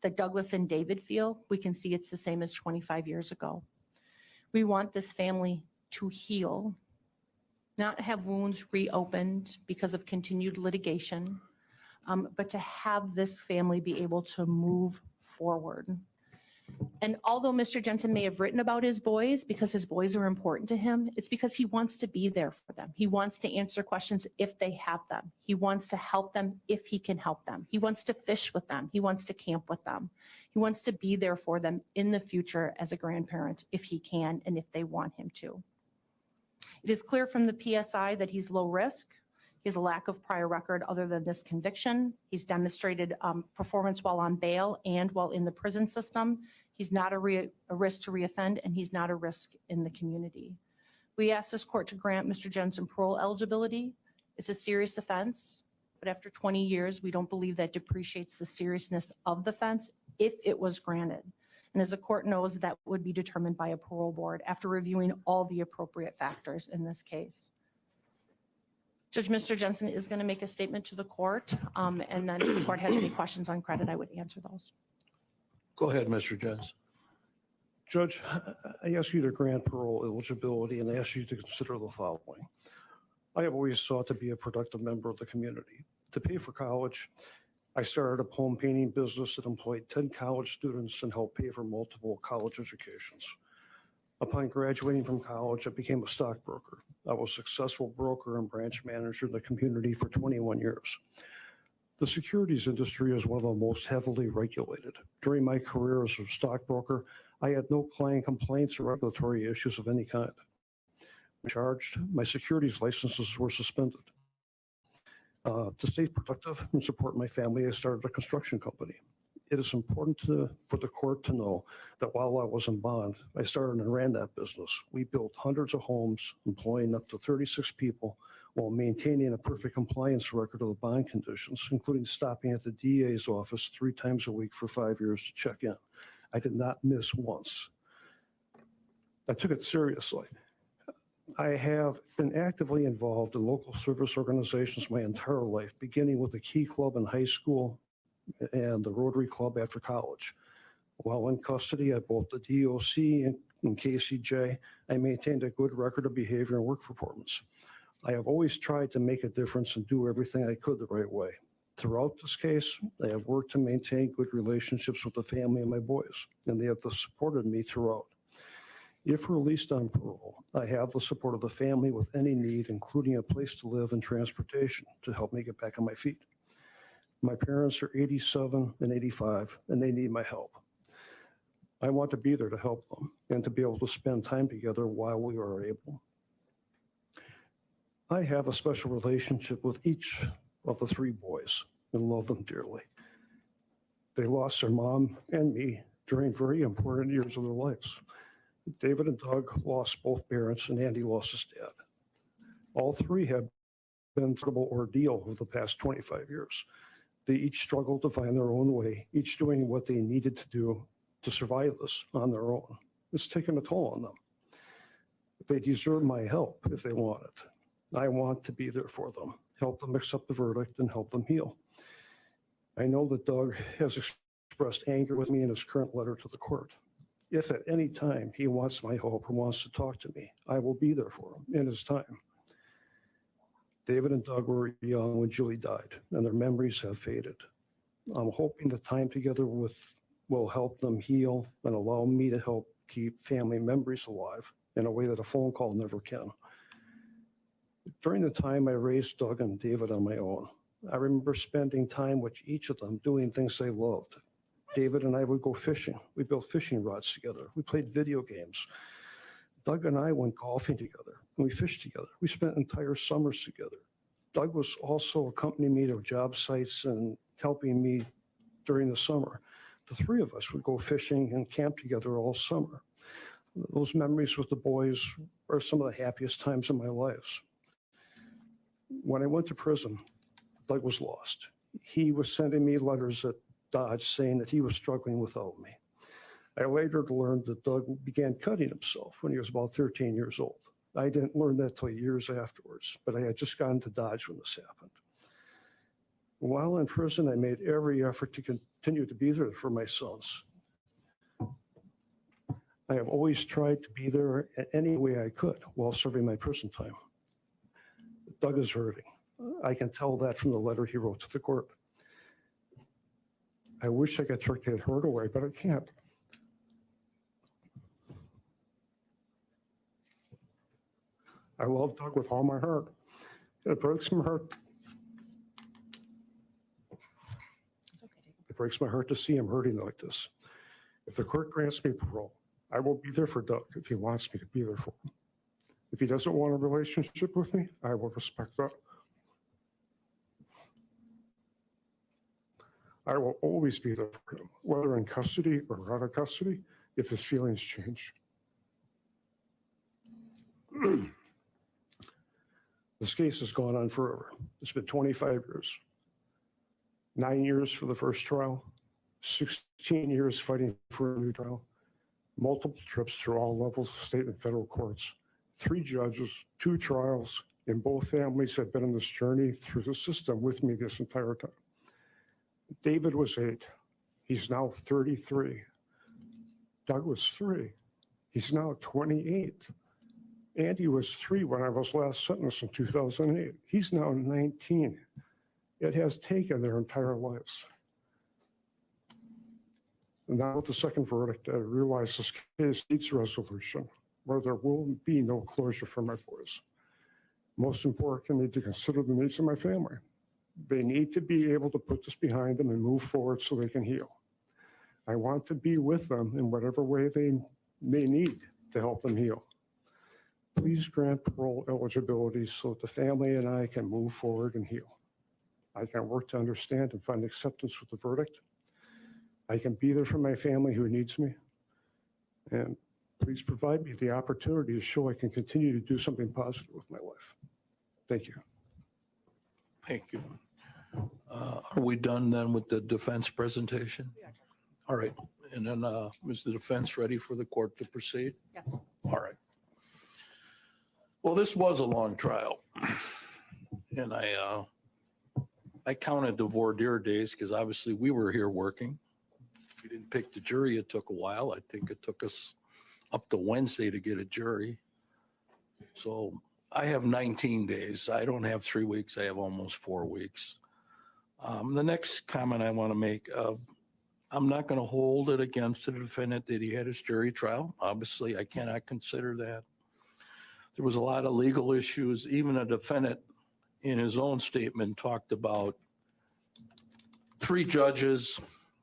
that Douglas and David feel, we can see it's the same as 25 years ago. We want this family to heal, not have wounds reopened because of continued litigation, but to have this family be able to move forward. And although Mr. Jensen may have written about his boys because his boys are important to him, it's because he wants to be there for them. He wants to answer questions if they have them. He wants to help them if he can help them. He wants to fish with them. He wants to camp with them. He wants to be there for them in the future as a grandparent if he can and if they want him to. It is clear from the PSI that he's low risk. He has a lack of prior record other than this conviction. He's demonstrated performance while on bail and while in the prison system. He's not a risk to reoffend, and he's not a risk in the community. We ask this court to grant Mr. Jensen parole eligibility. It's a serious offense, but after 20 years, we don't believe that depreciates the seriousness of the offense if it was granted. And as the court knows, that would be determined by a parole board after reviewing all the appropriate factors in this case. Judge, Mr. Jensen is going to make a statement to the court, and then if the court has any questions on credit, I would answer those. Go ahead, Mr. Jens. Judge, I ask you to grant parole eligibility and ask you to consider the following. I have always sought to be a productive member of the community. To pay for college, I started a home painting business that employed 10 college students and helped pay for multiple college educations. Upon graduating from college, I became a stockbroker. I was a successful broker and branch manager in the community for 21 years. The securities industry is one of the most heavily regulated. During my career as a stockbroker, I had no client complaints or regulatory issues of any kind. When charged, my securities licenses were suspended. To stay productive and support my family, I started a construction company. It is important for the court to know that while I was in bond, I started and ran that business. We built hundreds of homes, employing up to 36 people, while maintaining a perfect compliance record of the bond conditions, including stopping at the DA's office 3 times a week for 5 years to check in. I did not miss once. I took it seriously. I have been actively involved in local service organizations my entire life, beginning with the Key Club in high school and the Rotary Club after college. While in custody at both the DOC and KCJ, I maintained a good record of behavior and work performance. I have always tried to make a difference and do everything I could the right way. Throughout this case, I have worked to maintain good relationships with the family and my boys, and they have supported me throughout. If released on parole, I have the support of the family with any need, including a place to live and transportation to help me get back on my feet. My parents are 87 and 85, and they need my help. I want to be there to help them and to be able to spend time together while we are able. I have a special relationship with each of the 3 boys and love them dearly. They lost their mom and me during very important years of their lives. David and Doug lost both parents, and Andy lost his dad. All 3 have been through an ordeal over the past 25 years. They each struggled to find their own way, each doing what they needed to do to survive this on their own. It's taken a toll on them. They deserve my help if they want it. I want to be there for them, help them accept the verdict, and help them heal. I know that Doug has expressed anger with me in his current letter to the court. If at any time he wants my help or wants to talk to me, I will be there for him in his time. David and Doug were young when Julie died, and their memories have faded. I'm hoping the time together will help them heal and allow me to help keep family memories alive in a way that a phone call never can. During the time I raised Doug and David on my own, I remember spending time with each of them doing things they loved. David and I would go fishing. We built fishing rods together. We played video games. Doug and I went golfing together, and we fished together. We spent entire summers together. Doug was also accompanying me to job sites and helping me during the summer. The three of us would go fishing and camp together all summer. Those memories with the boys are some of the happiest times of my life. When I went to prison, Doug was lost. He was sending me letters at Dodge saying that he was struggling without me. I later learned that Doug began cutting himself when he was about 13 years old. I didn't learn that till years afterwards, but I had just gone to Dodge when this happened. While in prison, I made every effort to continue to be there for my sons. I have always tried to be there in any way I could while serving my prison time. Doug is hurting. I can tell that from the letter he wrote to the court. I wish I could take that hurt away, but I can't. I love Doug with all my heart. It breaks my heart. It breaks my heart to see him hurting like this. If the court grants me parole, I will be there for Doug if he wants me to be there for him. If he doesn't want a relationship with me, I will respect that. I will always be there for him, whether in custody or out of custody, if his feelings change. This case has gone on forever. It's been 25 years. 9 years for the first trial, 16 years fighting for a new trial, multiple trips through all levels of state and federal courts, 3 judges, 2 trials, and both families have been on this journey through the system with me this entire time. David was 8. He's now 33. Doug was 3. He's now 28. Andy was 3 when I was last sentenced in 2008. He's now 19. It has taken their entire lives. And now with the second verdict, I realize this case needs resolution, where there will be no closure for my boys. Most important, I need to consider the needs of my family. They need to be able to put this behind them and move forward so they can heal. I want to be with them in whatever way they need to help them heal. Please grant parole eligibility so that the family and I can move forward and heal. I can work to understand and find acceptance with the verdict. I can be there for my family who needs me. And please provide me the opportunity to show I can continue to do something positive with my life. Thank you. Thank you. Are we done then with the defense presentation? All right. And then is the defense ready for the court to proceed? Yes. All right. Well, this was a long trial. And I counted the voir dire days because obviously we were here working. We didn't pick the jury. It took a while. I think it took us up to Wednesday to get a jury. So I have 19 days. I don't have 3 weeks. I have almost 4 weeks. The next comment I want to make, I'm not going to hold it against the defendant that he had his jury trial. Obviously, I cannot consider that. There was a lot of legal issues. Even a defendant in his own statement talked about 3 judges,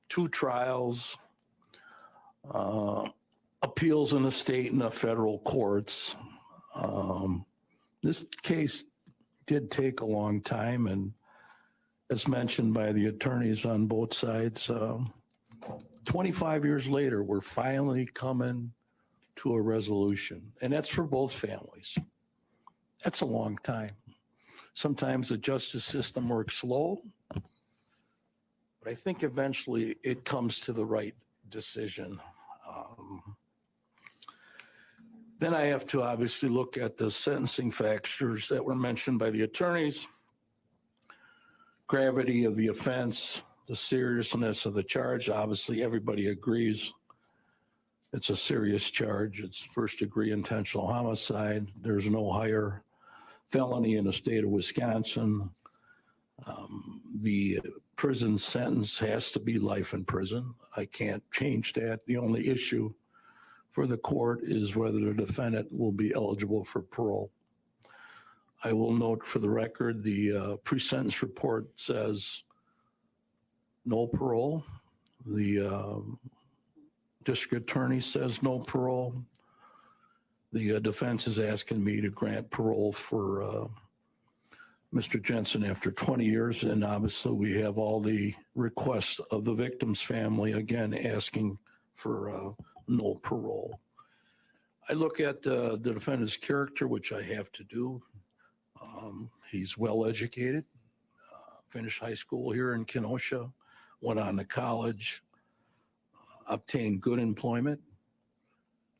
2 trials, appeals in the state and the federal courts. This case did take a long time, and as mentioned by the attorneys on both sides, 25 years later, we're finally coming to a resolution, and that's for both families. That's a long time. Sometimes the justice system works slow, but I think eventually it comes to the right decision. Then I have to obviously look at the sentencing factors that were mentioned by the attorneys, gravity of the offense, the seriousness of the charge. Obviously, everybody agrees it's a serious charge. It's first-degree intentional homicide. There's no higher felony in the state of Wisconsin. The prison sentence has to be life in prison. I can't change that. The only issue for the court is whether the defendant will be eligible for parole. I will note for the record, the pre-sentence report says no parole. The district attorney says no parole. The defense is asking me to grant parole for Mr. Jensen after 20 years, and obviously we have all the requests of the victim's family, again, asking for no parole. I look at the defendant's character, which I have to do. He's well-educated, finished high school here in Kenosha, went on to college, obtained good employment.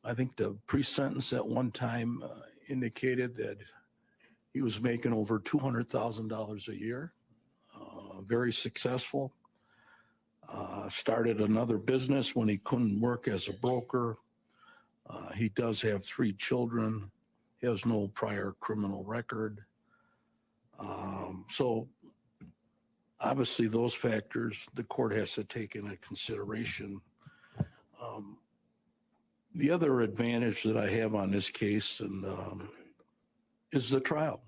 I think the pre-sentence at one time indicated that he was making over $200,000 a year, very successful. Started another business when he couldn't work as a broker. He does have 3 children. He has no prior criminal record. So obviously those factors the court has to take into consideration. The other advantage that I have on this case is the trial.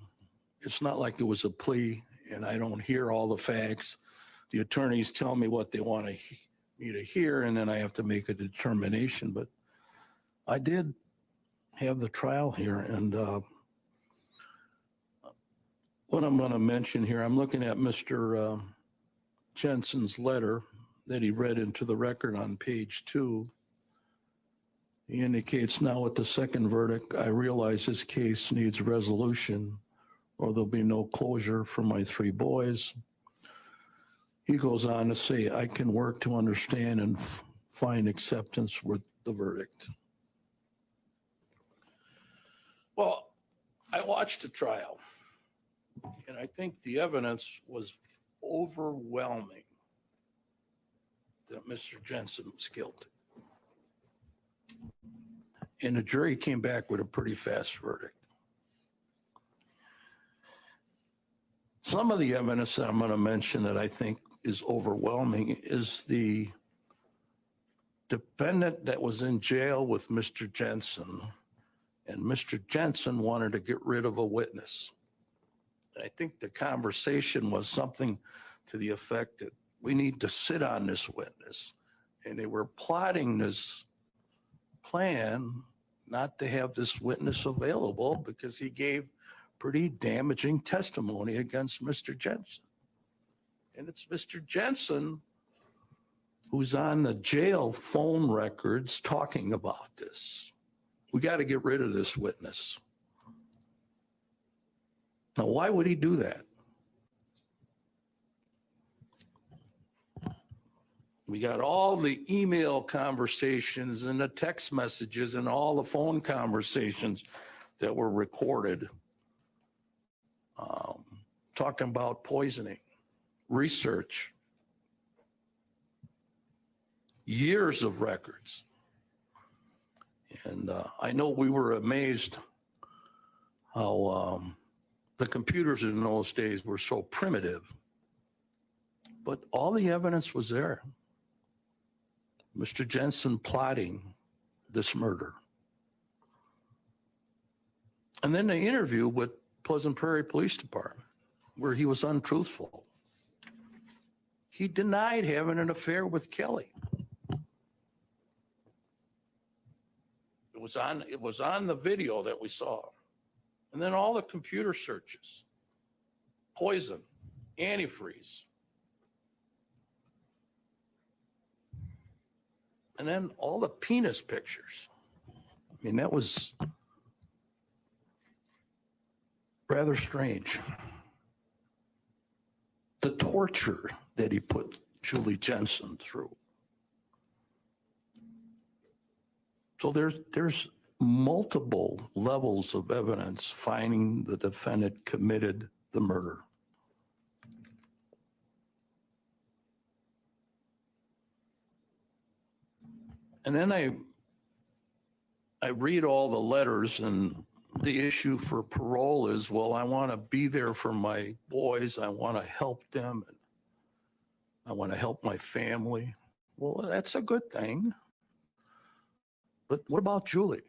It's not like it was a plea and I don't hear all the facts. The attorneys tell me what they want me to hear, and then I have to make a determination. But I did have the trial here, and what I'm going to mention here, I'm looking at Mr. Jensen's letter that he read into the record on page 2. He indicates, now with the second verdict, I realize this case needs resolution or there'll be no closure for my 3 boys. He goes on to say, I can work to understand and find acceptance with the verdict. Well, I watched the trial, and I think the evidence was overwhelming that Mr. Jensen was guilty. And the jury came back with a pretty fast verdict. Some of the evidence that I'm going to mention that I think is overwhelming is the defendant that was in jail with Mr. Jensen, and Mr. Jensen wanted to get rid of a witness. And I think the conversation was something to the effect that we need to sit on this witness. And they were plotting this plan not to have this witness available because he gave pretty damaging testimony against Mr. Jensen. And it's Mr. Jensen who's on the jail phone records talking about this. We got to get rid of this witness. Now, why would he do that? We got all the email conversations and the text messages and all the phone conversations that were recorded, talking about poisoning, research, years of records. And I know we were amazed how the computers in those days were so primitive, but all the evidence was there. Mr. Jensen plotting this murder. And then the interview with Pleasant Prairie Police Department, where he was untruthful. He denied having an affair with Kelly. It was on the video that we saw. And then all the computer searches, poison, antifreeze. And then all the penis pictures. I mean, that was rather strange. The torture that he put Julie Jensen through. So there's multiple levels of evidence finding the defendant committed the murder. And then I read all the letters, and the issue for parole is, well, I want to be there for my boys. I want to help them. And I want to help my family. Well, that's a good thing. But what about Julie?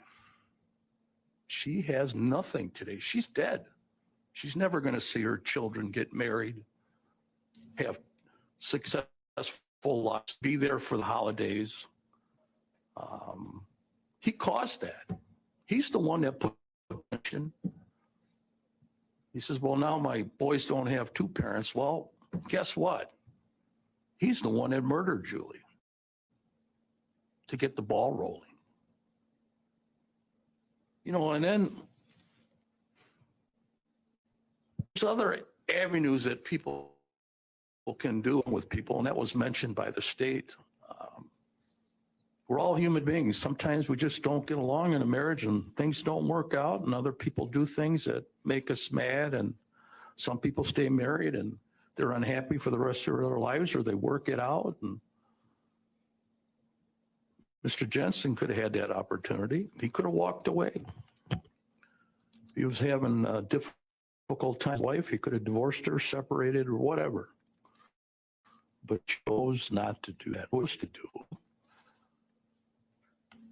She has nothing today. She's dead. She's never going to see her children get married, have successful lives, be there for the holidays. He caused that. He's the one that put attention. He says, well, now my boys don't have two parents. Well, guess what? He's the one that murdered Julie to get the ball rolling. You know, and then there's other avenues that people can do with people, and that was mentioned by the state. We're all human beings. Sometimes we just don't get along in a marriage and things don't work out, and other people do things that make us mad, and some people stay married and they're unhappy for the rest of their lives, or they work it out. And Mr. Jensen could have had that opportunity. He could have walked away. He was having a difficult time with his wife. He could have divorced her, separated, or whatever, but chose not to do that. What was to do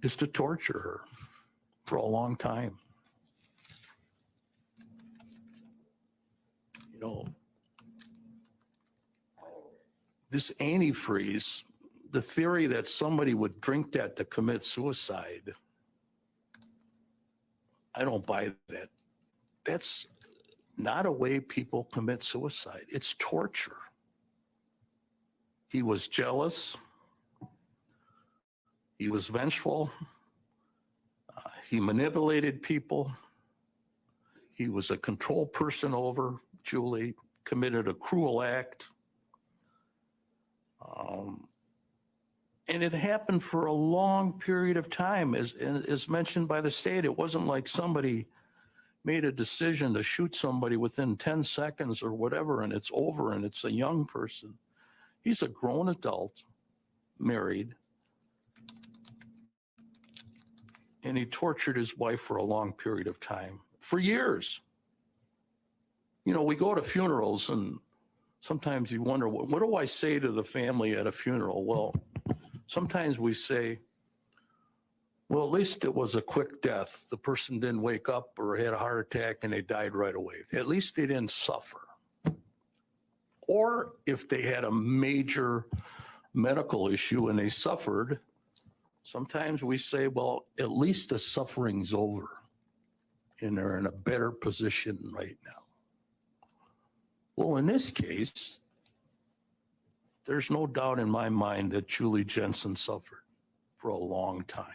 is to torture her for a long time. You know, this antifreeze, the theory that somebody would drink that to commit suicide, I don't buy that. That's not a way people commit suicide. It's torture. He was jealous. He was vengeful. He manipulated people. He was a control person over Julie, committed a cruel act. And it happened for a long period of time. As mentioned by the state, it wasn't like somebody made a decision to shoot somebody within 10 seconds or whatever, and it's over, and it's a young person. He's a grown adult, married, and he tortured his wife for a long period of time, for years. You know, we go to funerals, and sometimes you wonder, what do I say to the family at a funeral? Well, sometimes we say, well, at least it was a quick death. The person didn't wake up or had a heart attack and they died right away. At least they didn't suffer. Or if they had a major medical issue and they suffered, sometimes we say, well, at least the suffering's over and they're in a better position right now. Well, in this case, there's no doubt in my mind that Julie Jensen suffered for a long time.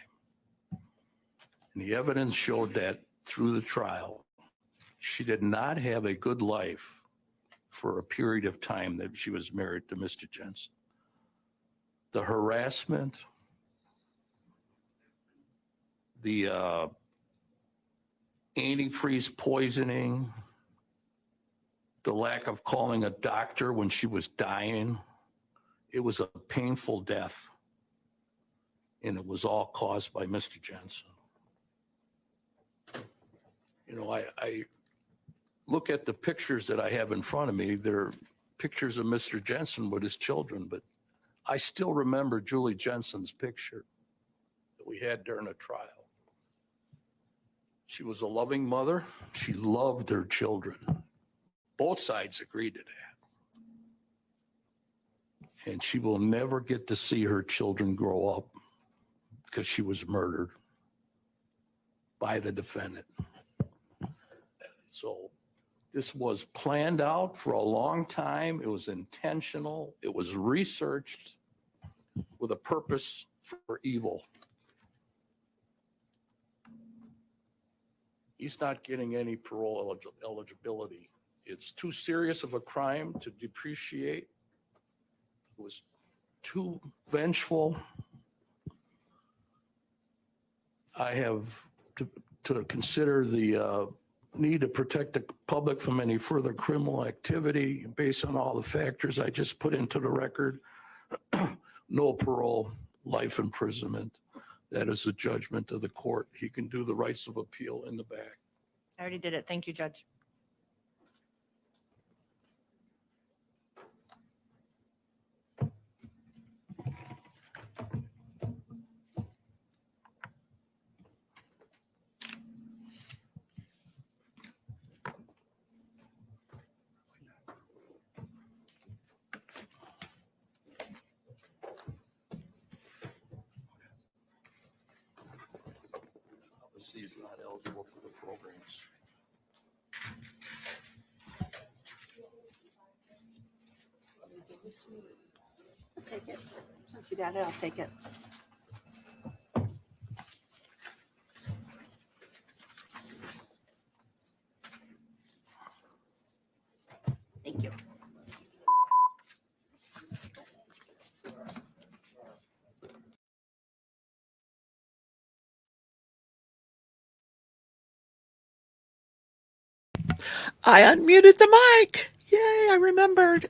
And the evidence showed that through the trial, she did not have a good life for a period of time that she was married to Mr. Jensen. The harassment, the antifreeze poisoning, the lack of calling a doctor when she was dying, it was a painful death. And it was all caused by Mr. Jensen. You know, I look at the pictures that I have in front of me. They're pictures of Mr. Jensen with his children, but I still remember Julie Jensen's picture that we had during the trial. She was a loving mother. She loved her children. Both sides agreed to that. And she will never get to see her children grow up because she was murdered by the defendant. So this was planned out for a long time. It was intentional. It was researched with a purpose for evil. He's not getting any parole eligibility. It's too serious of a crime to depreciate. It was too vengeful. I have to consider the need to protect the public from any further criminal activity based on all the factors I just put into the record. No parole, life imprisonment. That is the judgment of the court. He can do the rights of appeal in the back. I already did it. Thank you, Judge. he's not eligible for the programs. I'll take it. Since you got it, I'll take it. Thank you. I unmuted the mic. Yay, I remembered.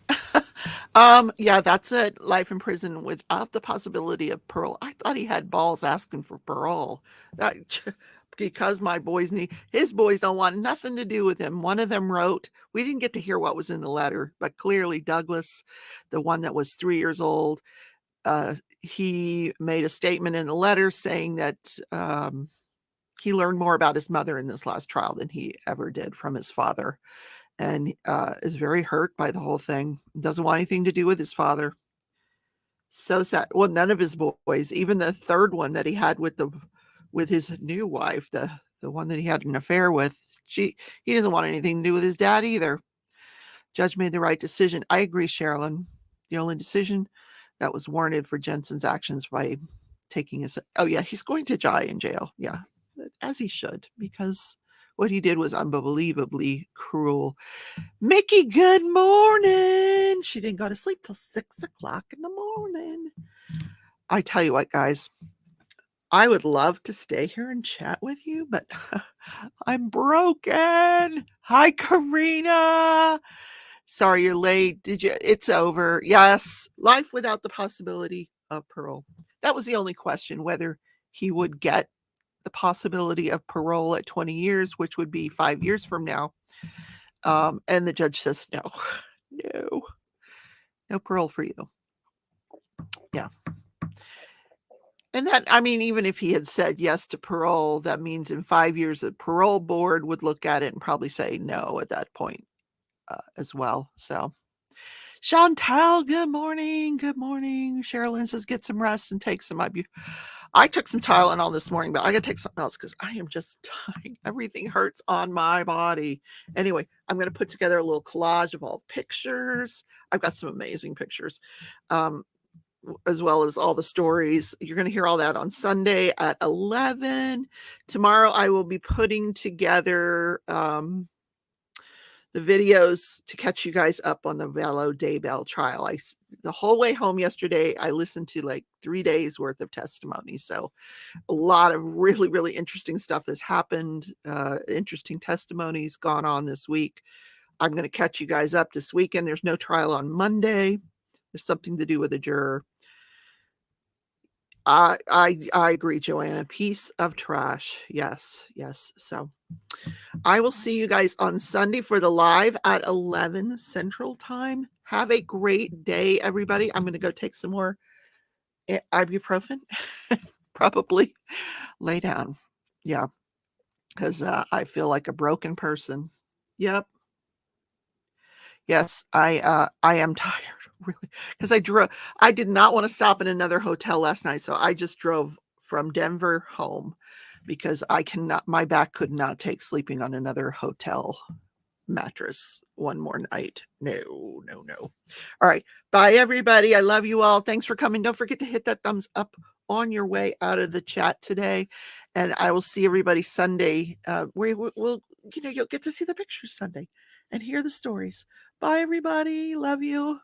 Yeah, that's it. Life in prison without the possibility of parole. I thought he had balls asking for parole. That, because his boys don't want nothing to do with him. One of them wrote, we didn't get to hear what was in the letter, but clearly Douglas, the one that was 3 years old, he made a statement in the letter saying that he learned more about his mother in this last trial than he ever did from his father, and is very hurt by the whole thing. Doesn't want anything to do with his father. So sad. Well, none of his boys, even the third one that he had with his new wife, the one that he had an affair with, he doesn't want anything to do with his dad either. Judge made the right decision. I agree, Sherilyn. The only decision that was warranted for Jensen's actions by taking his, oh yeah, he's going to die in jail. Yeah, as he should, because what he did was unbelievably cruel. Mickey, good morning. She didn't go to sleep till 6 o'clock in the morning. I tell you what, guys, I would love to stay here and chat with you, but I'm broken. Hi, Karina. Sorry you're late. It's over. Yes, life without the possibility of parole. That was the only question, whether he would get the possibility of parole at 20 years, which would be 5 years from now. And the judge says, no parole for you. Yeah. And that, I mean, even if he had said yes to parole, that means in 5 years, the parole board would look at it and probably say no at that point as well. So, Chantal, good morning. Good morning. Sherilyn says, get some rest and take some ibuprofen. I took some Tylenol this morning, but I got to take something else because I am just dying. Everything hurts on my body. Anyway, I'm going to put together a little collage of all pictures. I've got some amazing pictures, as well as all the stories. You're going to hear all that on Sunday at 11. Tomorrow, I will be putting together the videos to catch you guys up on the Velo Daybell trial. The whole way home yesterday, I listened to like 3 days worth of testimony. So a lot of really, really interesting stuff has happened. Interesting testimonies gone on this week. I'm going to catch you guys up this weekend. There's no trial on Monday. There's something to do with a juror. I agree, Joanna. Piece of trash. Yes. So I will see you guys on Sunday for the live at 11 Central Time. Have a great day, everybody. I'm going to go take some more ibuprofen. Probably lay down. Yeah, because I feel like a broken person. Yep. Yes, I am tired, really, because I did not want to stop in another hotel last night, so I just drove from Denver home because my back could not take sleeping on another hotel mattress one more night. No. All right, bye everybody. I love you all. Thanks for coming. Don't forget to hit that thumbs up on your way out of the chat today, and I will see everybody Sunday. You'll get to see the pictures Sunday and hear the stories. Bye, everybody. Love you.